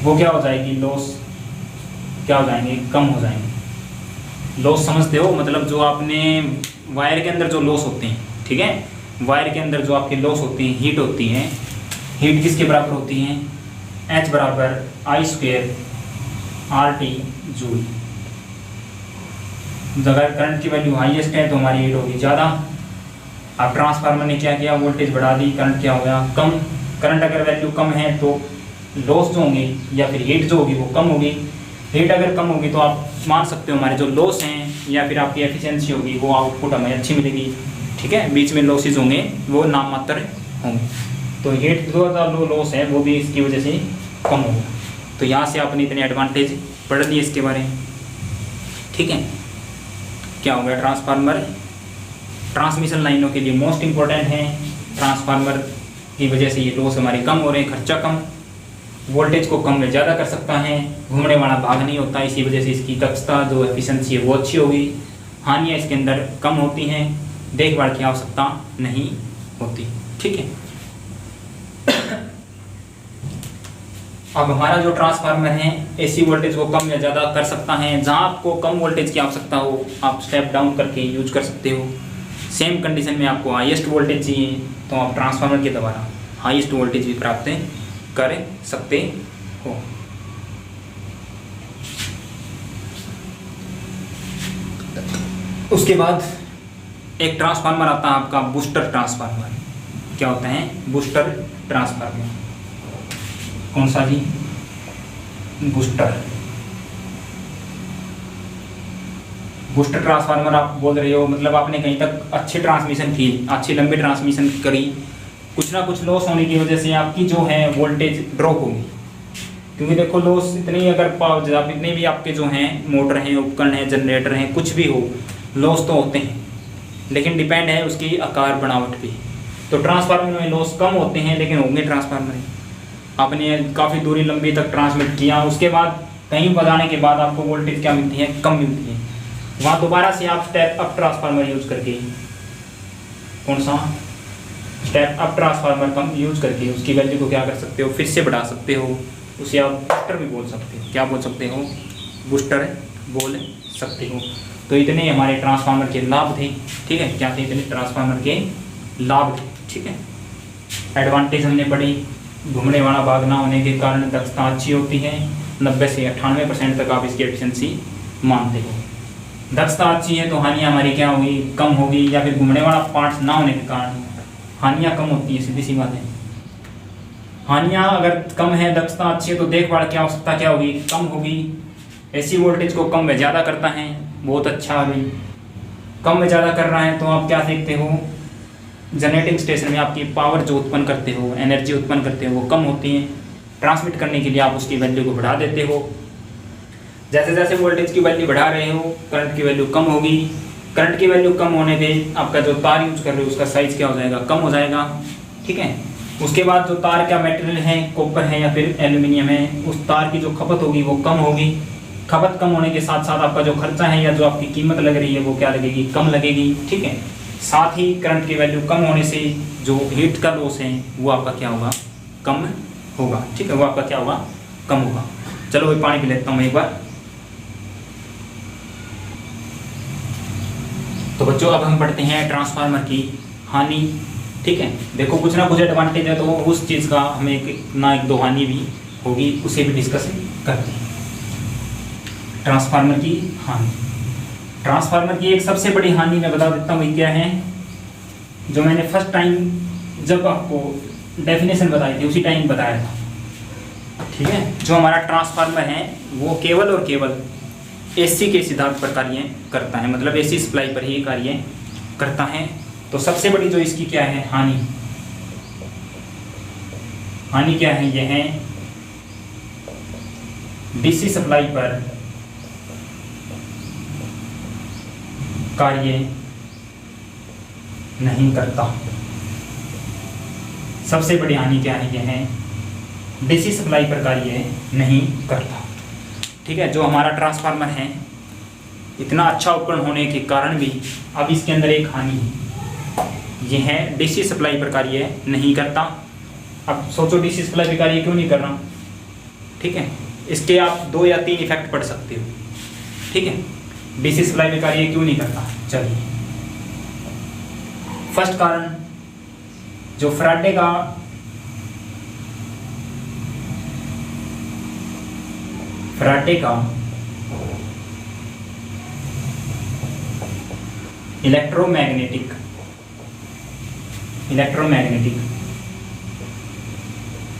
वो क्या हो जाएगी, लॉस क्या हो जाएंगे, कम हो जाएंगे। लॉस समझते हो, मतलब जो आपने वायर के अंदर जो लॉस होते हैं, ठीक है, वायर के अंदर जो आपके लॉस होती हैं, हीट होती हैं, हीट किसके बराबर होती हैं, H बराबर I² RT जूल। अगर करंट की वैल्यू हाईएस्ट है तो हमारी हीट होगी ज़्यादा। अब ट्रांसफार्मर ने क्या किया, वोल्टेज बढ़ा दी, करंट क्या हो गया, कम। करंट अगर वैल्यू कम है तो लॉस जो होंगे या फिर हीट जो होगी वो कम होगी। हीट अगर कम होगी तो आप मान सकते हो हमारे जो लॉस हैं या फिर आपकी एफिशिएंसी होगी वो आउटपुट हमें अच्छी मिलेगी, ठीक है। बीच में लॉसेज होंगे वो नाम मात्र होंगे। तो हीट जो लॉस है वो भी इसकी वजह से कम होगा। तो यहाँ से आपने इतने एडवांटेज पढ़ लिए इसके बारे में, ठीक है। क्या हो गया, ट्रांसफार्मर ट्रांसमिशन लाइनों के लिए मोस्ट इम्पोर्टेंट है। ट्रांसफार्मर की वजह से ये लॉस हमारे कम हो रहे हैं, खर्चा कम, वोल्टेज को कम में ज़्यादा कर सकता है, घूमने वाला भाग नहीं होता, इसी वजह से इसकी दक्षता जो एफिशिएंसी है वो अच्छी होगी। हानियाँ इसके अंदर कम होती हैं, देखभाल की आवश्यकता नहीं होती, ठीक है। अब हमारा जो ट्रांसफार्मर है एसी वोल्टेज को कम या ज़्यादा कर सकता है। जहाँ आपको कम वोल्टेज की आवश्यकता हो आप स्टेप डाउन करके यूज कर सकते हो। सेम कंडीशन में आपको हाईएस्ट वोल्टेज चाहिए तो आप ट्रांसफार्मर के द्वारा हाईएस्ट वोल्टेज भी प्राप्त कर सकते हो। उसके बाद एक ट्रांसफार्मर आता है आपका बूस्टर ट्रांसफार्मर। क्या होता है बूस्टर ट्रांसफार्मर? कौन सा जी? बूस्टर ट्रांसफार्मर आप बोल रहे हो, मतलब आपने कहीं तक अच्छी ट्रांसमिशन की, अच्छी लंबी ट्रांसमिशन करी, कुछ ना कुछ लॉस होने की वजह से आपकी जो है वोल्टेज ड्रॉप होगी। क्योंकि देखो लॉस इतनी अगर पावर इतने भी आपके जो हैं मोटर हैं, उपकरण हैं, जनरेटर हैं, कुछ भी हो, लॉस तो होते हैं, लेकिन डिपेंड है उसकी आकार बनावट पे। तो ट्रांसफार्मर में लॉस कम होते हैं लेकिन होंगे। ट्रांसफार्मर आपने काफ़ी दूरी लंबी तक ट्रांसमिट किया, उसके बाद कहीं बजाने के बाद आपको वोल्टेज क्या मिलती है, कम मिलती है। वहाँ दोबारा से आप स्टेप अप ट्रांसफार्मर यूज करके, कौन सा स्टेप अप ट्रांसफार्मर कम यूज करके उसकी वैल्यू को क्या कर सकते हो, फिर से बढ़ा सकते हो। उसे आप बूस्टर भी बोल सकते हो। क्या बोल सकते हो? बूस्टर बोल सकते हो। तो इतने हमारे ट्रांसफार्मर के लाभ थे, ठीक है। क्या थे? इतने ट्रांसफार्मर के लाभ थे, ठीक है। एडवांटेज हमने पढ़ी। घूमने वाला भाग ना होने के कारण दक्षता अच्छी होती है, 90 से 98% तक आप इसकी एफिशिएंसी मानते हो। दक्षता अच्छी है तो हानियाँ हमारी क्या होगी, कम होगी, या फिर घूमने वाला पार्ट्स ना होने के कारण हानियाँ कम होती है, सीधी सी बात है। हानियाँ अगर कम है, दक्षता अच्छी है, तो देखभाल की आवश्यकता क्या होगी, कम होगी। एसी वोल्टेज को कम में ज़्यादा करता है, बहुत अच्छा है भाई। कम में ज़्यादा कर रहा है तो आप क्या देखते हो, जनरेटिंग स्टेशन में आपकी पावर जो उत्पन्न करते हो, एनर्जी उत्पन्न करते हो, वो कम होती है। ट्रांसमिट करने के लिए आप उसकी वैल्यू को बढ़ा देते हो। जैसे जैसे वोल्टेज की वैल्यू बढ़ा रहे हो, करंट की वैल्यू कम होगी। करंट की वैल्यू कम होने पे आपका जो तार यूज कर रहे हो उसका साइज क्या हो जाएगा, कम हो जाएगा, ठीक है। उसके बाद जो तार का मटेरियल है, कॉपर है या फिर एल्यूमिनियम है, उस तार की जो खपत होगी वो कम होगी। खपत कम होने के साथ साथ आपका जो खर्चा है या जो आपकी कीमत लग रही है वो क्या लगेगी, कम लगेगी, ठीक है। साथ ही करंट की वैल्यू कम होने से जो हीट का लॉस है वो आपका क्या होगा, कम होगा, ठीक है। वो आपका क्या होगा, कम होगा। चलो भाई पानी पी लेता हूँ एक बार। तो बच्चों अब हम पढ़ते हैं ट्रांसफार्मर की हानि, ठीक है। देखो कुछ ना कुछ एडवांटेज है तो उस चीज़ का हमें एक दो हानि भी होगी, उसे भी डिस्कस करते हैं। ट्रांसफार्मर की हानि। ट्रांसफार्मर की एक सबसे बड़ी हानि मैं बता देता हूँ क्या है, जो मैंने फर्स्ट टाइम जब आपको डेफिनेशन बताई थी उसी टाइम बताया था। ठीक है, जो हमारा ट्रांसफार्मर है वो केवल और केवल एसी के सिद्धांत पर कार्य करता है, मतलब एसी सप्लाई पर ही कार्य करता है। तो सबसे बड़ी जो इसकी क्या है हानि क्या है, यह है डीसी सप्लाई पर कार्य नहीं करता। सबसे बड़ी हानि क्या है, यह है डीसी सप्लाई पर कार्य नहीं करता। ठीक है, जो हमारा ट्रांसफार्मर है इतना अच्छा उपकरण होने के कारण भी अब इसके अंदर एक हानि है, यह है डीसी सप्लाई पर कार्य नहीं करता। अब सोचो डीसी सप्लाई पर कार्य क्यों नहीं कर रहा। ठीक है, इसके आप 2 या 3 इफेक्ट पढ़ सकते हो। ठीक है, डीसी सप्लाई में कार्य क्यों नहीं करता। चलिए, फर्स्ट कारण, जो फैराडे का इलेक्ट्रोमैग्नेटिक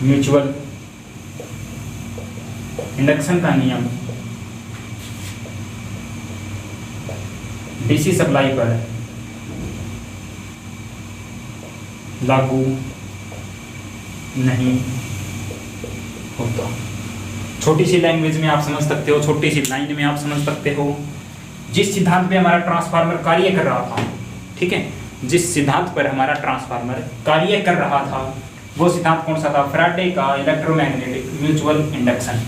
म्यूचुअल इंडक्शन का नियम डीसी सप्लाई पर लागू नहीं होता। छोटी सी लैंग्वेज में आप समझ सकते हो, छोटी सी लाइन में आप समझ सकते हो। जिस सिद्धांत पे हमारा ट्रांसफार्मर कार्य कर रहा था, ठीक है, जिस सिद्धांत पर हमारा ट्रांसफार्मर कार्य कर रहा था वो सिद्धांत कौन सा था, फैराडे का इलेक्ट्रोमैग्नेटिक म्यूचुअल इंडक्शन।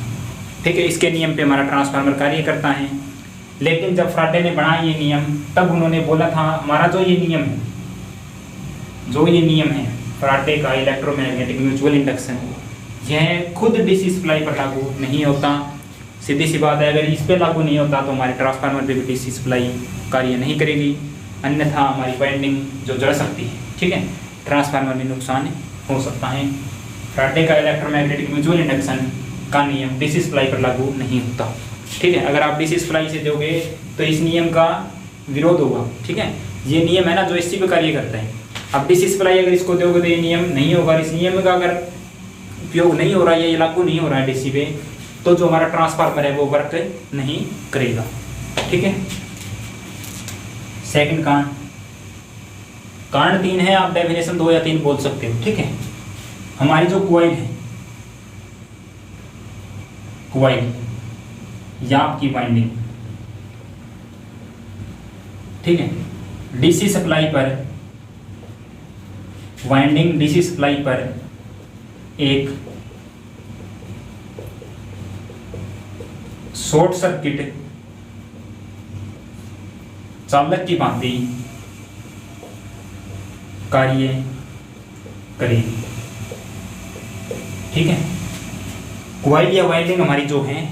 ठीक है, इसके नियम पे हमारा ट्रांसफार्मर कार्य करता है। लेकिन जब फैराडे ने बनाया ये नियम, तब उन्होंने बोला था हमारा जो ये नियम है फैराडे का इलेक्ट्रोमैग्नेटिक म्यूचुअल इंडक्शन, यह खुद डीसी सप्लाई पर लागू नहीं होता। सीधी सी बात है, अगर इस पे लागू नहीं होता तो हमारे ट्रांसफार्मर पे भी डीसी सप्लाई कार्य नहीं करेगी, अन्यथा हमारी वाइंडिंग जो जल सकती है। ठीक है, ट्रांसफार्मर में नुकसान हो सकता है। फैराडे का इलेक्ट्रोमैग्नेटिक म्यूचुअल इंडक्शन का नियम डीसी सप्लाई पर लागू नहीं होता। ठीक है, अगर आप डीसी सप्लाई से दोगे तो इस नियम का विरोध होगा। ठीक है, ये नियम है ना जो एसी पे कार्य करता है। अब डीसी सप्लाई अगर इसको दोगे तो ये नियम नहीं होगा। इस नियम का अगर उपयोग नहीं हो रहा है, ये लागू नहीं हो रहा है डीसी पे, तो जो हमारा ट्रांसफार्मर है वो वर्क नहीं करेगा। ठीक है, सेकंड कारण 3 है, आप डेफिनेशन 2 या 3 बोल सकते हो। ठीक है, हमारी जो कॉइल है, कॉइल या आपकी वाइंडिंग, ठीक है, डीसी सप्लाई पर वाइंडिंग डीसी सप्लाई पर एक शॉर्ट सर्किट चालक की भांति कार्य करेगी। ठीक है, कॉइल या वाइंडिंग हमारी जो है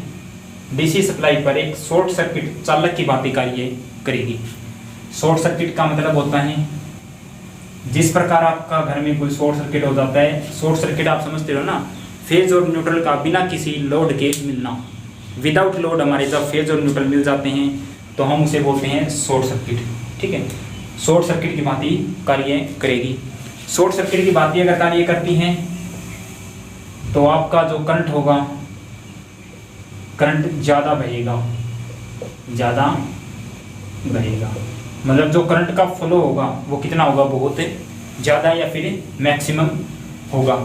डीसी सप्लाई पर एक शॉर्ट सर्किट चालक की भांति कार्य करेगी। शॉर्ट सर्किट का मतलब होता है जिस प्रकार आपका घर में कोई शॉर्ट सर्किट हो जाता है, शॉर्ट सर्किट आप समझते हो ना, फेज और न्यूट्रल का बिना किसी लोड के मिलना। विदाउट लोड हमारे जब फेज और न्यूट्रल मिल जाते हैं तो हम उसे बोलते हैं शॉर्ट सर्किट। ठीक है, शॉर्ट सर्किट की भांति कार्य करेगी। शॉर्ट सर्किट की भांति अगर कार्य करती हैं तो आपका जो करंट होगा, करंट ज़्यादा बहेगा, मतलब जो करंट का फ्लो होगा वो कितना होगा, बहुत ज़्यादा या फिर मैक्सिमम होगा।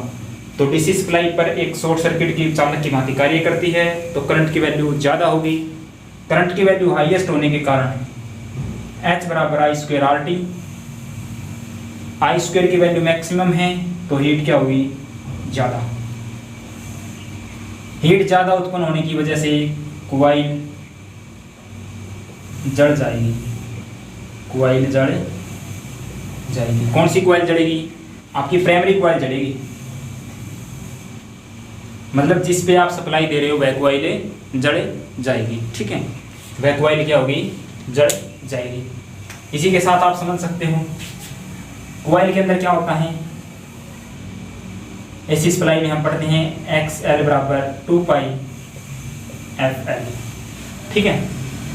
तो डीसी सप्लाई पर एक शॉर्ट सर्किट की चालक की भांति कार्य करती है तो करंट की वैल्यू ज़्यादा होगी। करंट की वैल्यू हाईएस्ट होने के कारण H बराबर I square RT, I square की वैल्यू मैक्सिमम है तो हीट क्या होगी, ज़्यादा। हीट ज़्यादा उत्पन्न होने की वजह से कॉइल जल जाएगी, कॉइल जल जाएगी। कौन सी कॉइल जलेगी, आपकी प्राइमरी कॉइल जलेगी, मतलब जिस पे आप सप्लाई दे रहे हो वह कॉइल जल जाएगी। ठीक है, वह कॉइल क्या होगी, जल जाएगी। इसी के साथ आप समझ सकते हो कॉइल के अंदर क्या होता है। एसी सप्लाई में हम पढ़ते हैं XL बराबर 2πfL। ठीक है,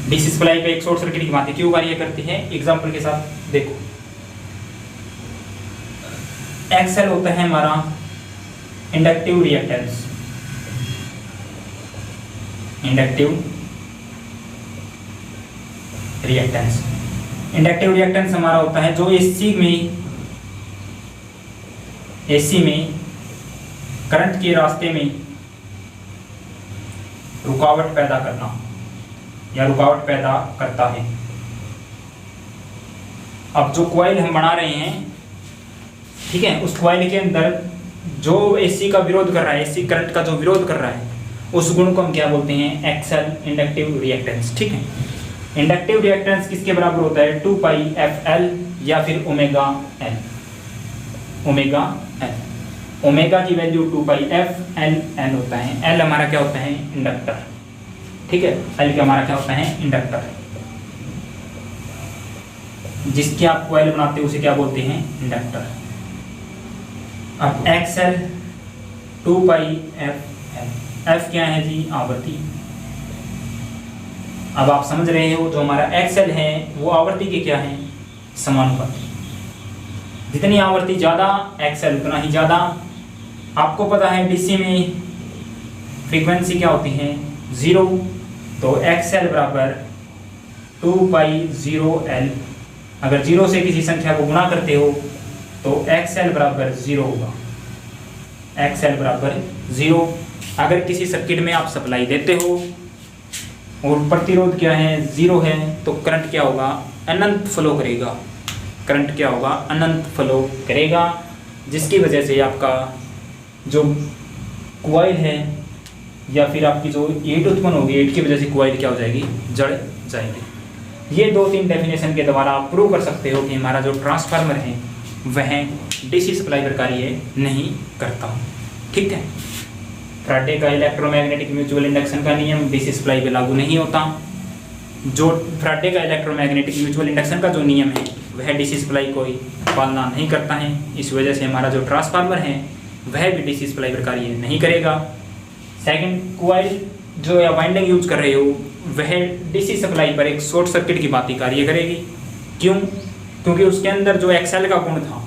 डीसी सप्लाई पे एक शॉर्ट सर्किट की भांति क्यों कार्य करती है, एग्जांपल के साथ देखो। एक्सएल होता है हमारा inductive reactance. Inductive reactance, inductive reactance हमारा होता है जो एसी में करंट के रास्ते में रुकावट पैदा करना या रुकावट पैदा करता है। अब जो कॉइल हम बना रहे हैं, ठीक है, उस कॉइल के अंदर जो एसी का विरोध कर रहा है, एसी करंट का जो विरोध कर रहा है, उस गुण को हम क्या बोलते हैं? XL, inductive reactance. ठीक है, इंडक्टिव रिएक्टेंस किसके बराबर होता है? 2πfL या फिर omega L. Omega L, omega की वैल्यू 2πfL होता है। एल हमारा क्या होता है? इंडक्टर। ठीक है, एल का हमारा क्या होता है? इंडक्टर। जिसके आप कॉइल बनाते हैं उसे क्या बोलते हैं? इंडक्टर। अब एक्सएल 2πfL, एफ क्या है जी? आवृत्ति। अब आप समझ रहे हो जो हमारा एक्सएल है वो आवृत्ति के क्या है? समानुपाती। जितनी आवृत्ति ज़्यादा एक्सएल उतना ही ज़्यादा। आपको पता है डीसी में फ्रीक्वेंसी क्या होती है? 0। तो एक्सएल बराबर 2π0L। अगर 0 से किसी संख्या को गुणा करते हो तो एक्सएल बराबर 0 होगा। एक्सएल बराबर 0। अगर किसी सर्किट में आप सप्लाई देते हो और प्रतिरोध क्या है? 0 है, तो करंट क्या होगा? अनंत फ्लो करेगा। करंट क्या होगा? अनंत फ्लो करेगा, जिसकी वजह से आपका जो कॉइल है या फिर आपकी जो हीट उत्पन्न होगी, हीट की वजह से कॉइल क्या हो जाएगी? जड़ जाएगी। ये 2-3 डेफिनेशन के द्वारा आप प्रूव कर सकते हो कि हमारा जो ट्रांसफार्मर है वह डीसी सप्लाई पर कार्य नहीं करता। ठीक है, फ्राडे का इलेक्ट्रोमैग्नेटिक म्यूचुअल इंडक्शन का नियम डीसी सप्लाई पे लागू नहीं होता। जो फ्राडे का इलेक्ट्रोमैग्नेटिक म्यूचुअल इंडक्शन का जो नियम है वह डीसी सप्लाई कोई पालना नहीं करता है। इस वजह से हमारा जो ट्रांसफार्मर है वह भी डीसी सप्लाई पर कार्य नहीं करेगा। सेकंड, कॉइल जो या वाइंडिंग यूज कर रहे हो वह डीसी सप्लाई पर एक शॉर्ट सर्किट की भांति कार्य करेगी। क्यों? क्योंकि उसके अंदर जो एक्सएल का गुण था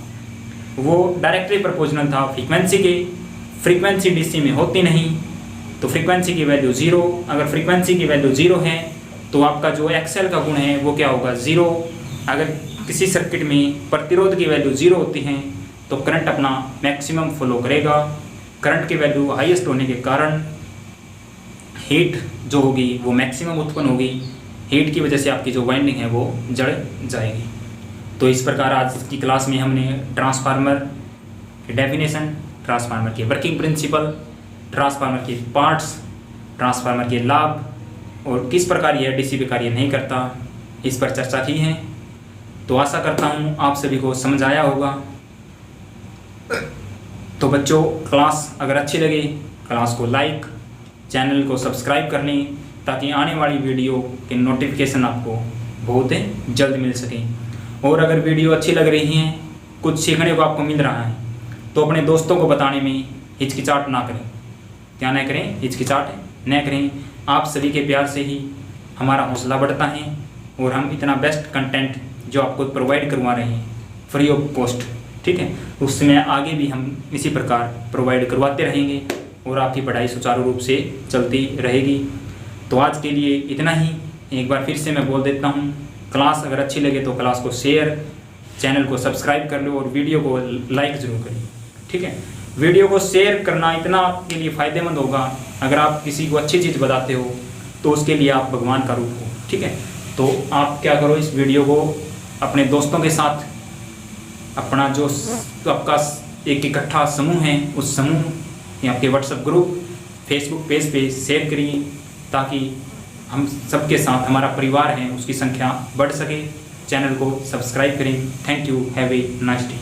वो डायरेक्टली प्रोपोर्शनल था फ्रीक्वेंसी के। फ्रीक्वेंसी डीसी में होती नहीं, तो फ्रीक्वेंसी की वैल्यू 0। अगर फ्रीक्वेंसी की वैल्यू 0 है तो आपका जो एक्सएल का गुण है वो क्या होगा? 0। अगर किसी सर्किट में प्रतिरोध की वैल्यू 0 होती है तो करंट अपना मैक्सिमम फ्लो करेगा। करंट की वैल्यू हाईएस्ट होने के कारण हीट जो होगी वो मैक्सिमम उत्पन्न होगी। हीट की वजह से आपकी जो वाइंडिंग है वो जड़ जाएगी। तो इस प्रकार आज की क्लास में हमने ट्रांसफार्मर की डेफिनेशन, ट्रांसफार्मर के वर्किंग प्रिंसिपल, ट्रांसफार्मर के पार्ट्स, ट्रांसफार्मर के लाभ और किस प्रकार यह डीसी पे कार्य नहीं करता, इस पर चर्चा की है। तो आशा करता हूँ आप सभी को समझ आया होगा। तो बच्चों, क्लास अगर अच्छी लगे क्लास को लाइक, चैनल को सब्सक्राइब कर लें ताकि आने वाली वीडियो के नोटिफिकेशन आपको बहुत जल्द मिल सके। और अगर वीडियो अच्छी लग रही है, कुछ सीखने को आपको मिल रहा है, तो अपने दोस्तों को बताने में हिचकिचाहट ना करें। क्या ना करें? हिचकिचाहट न करें। आप सभी के प्यार से ही हमारा हौसला बढ़ता है और हम इतना बेस्ट कंटेंट जो आपको प्रोवाइड करवा रहे हैं फ्री ऑफ कॉस्ट, ठीक है, उसमें आगे भी हम इसी प्रकार प्रोवाइड करवाते रहेंगे और आपकी पढ़ाई सुचारू रूप से चलती रहेगी। तो आज के लिए इतना ही। एक बार फिर से मैं बोल देता हूँ, क्लास अगर अच्छी लगे तो क्लास को शेयर, चैनल को सब्सक्राइब कर लो और वीडियो को लाइक ज़रूर करें। ठीक है, वीडियो को शेयर करना इतना आपके लिए फ़ायदेमंद होगा। अगर आप किसी को अच्छी चीज़ बताते हो तो उसके लिए आप भगवान का रूप हो। ठीक है, तो आप क्या करो, इस वीडियो को अपने दोस्तों के साथ, अपना जो आपका एक इकट्ठा समूह है उस समूह या आपके व्हाट्सएप ग्रुप, फेसबुक पेज पे शेयर करिए ताकि हम सबके साथ हमारा परिवार है उसकी संख्या बढ़ सके। चैनल को सब्सक्राइब करें। Thank you, have a nice day.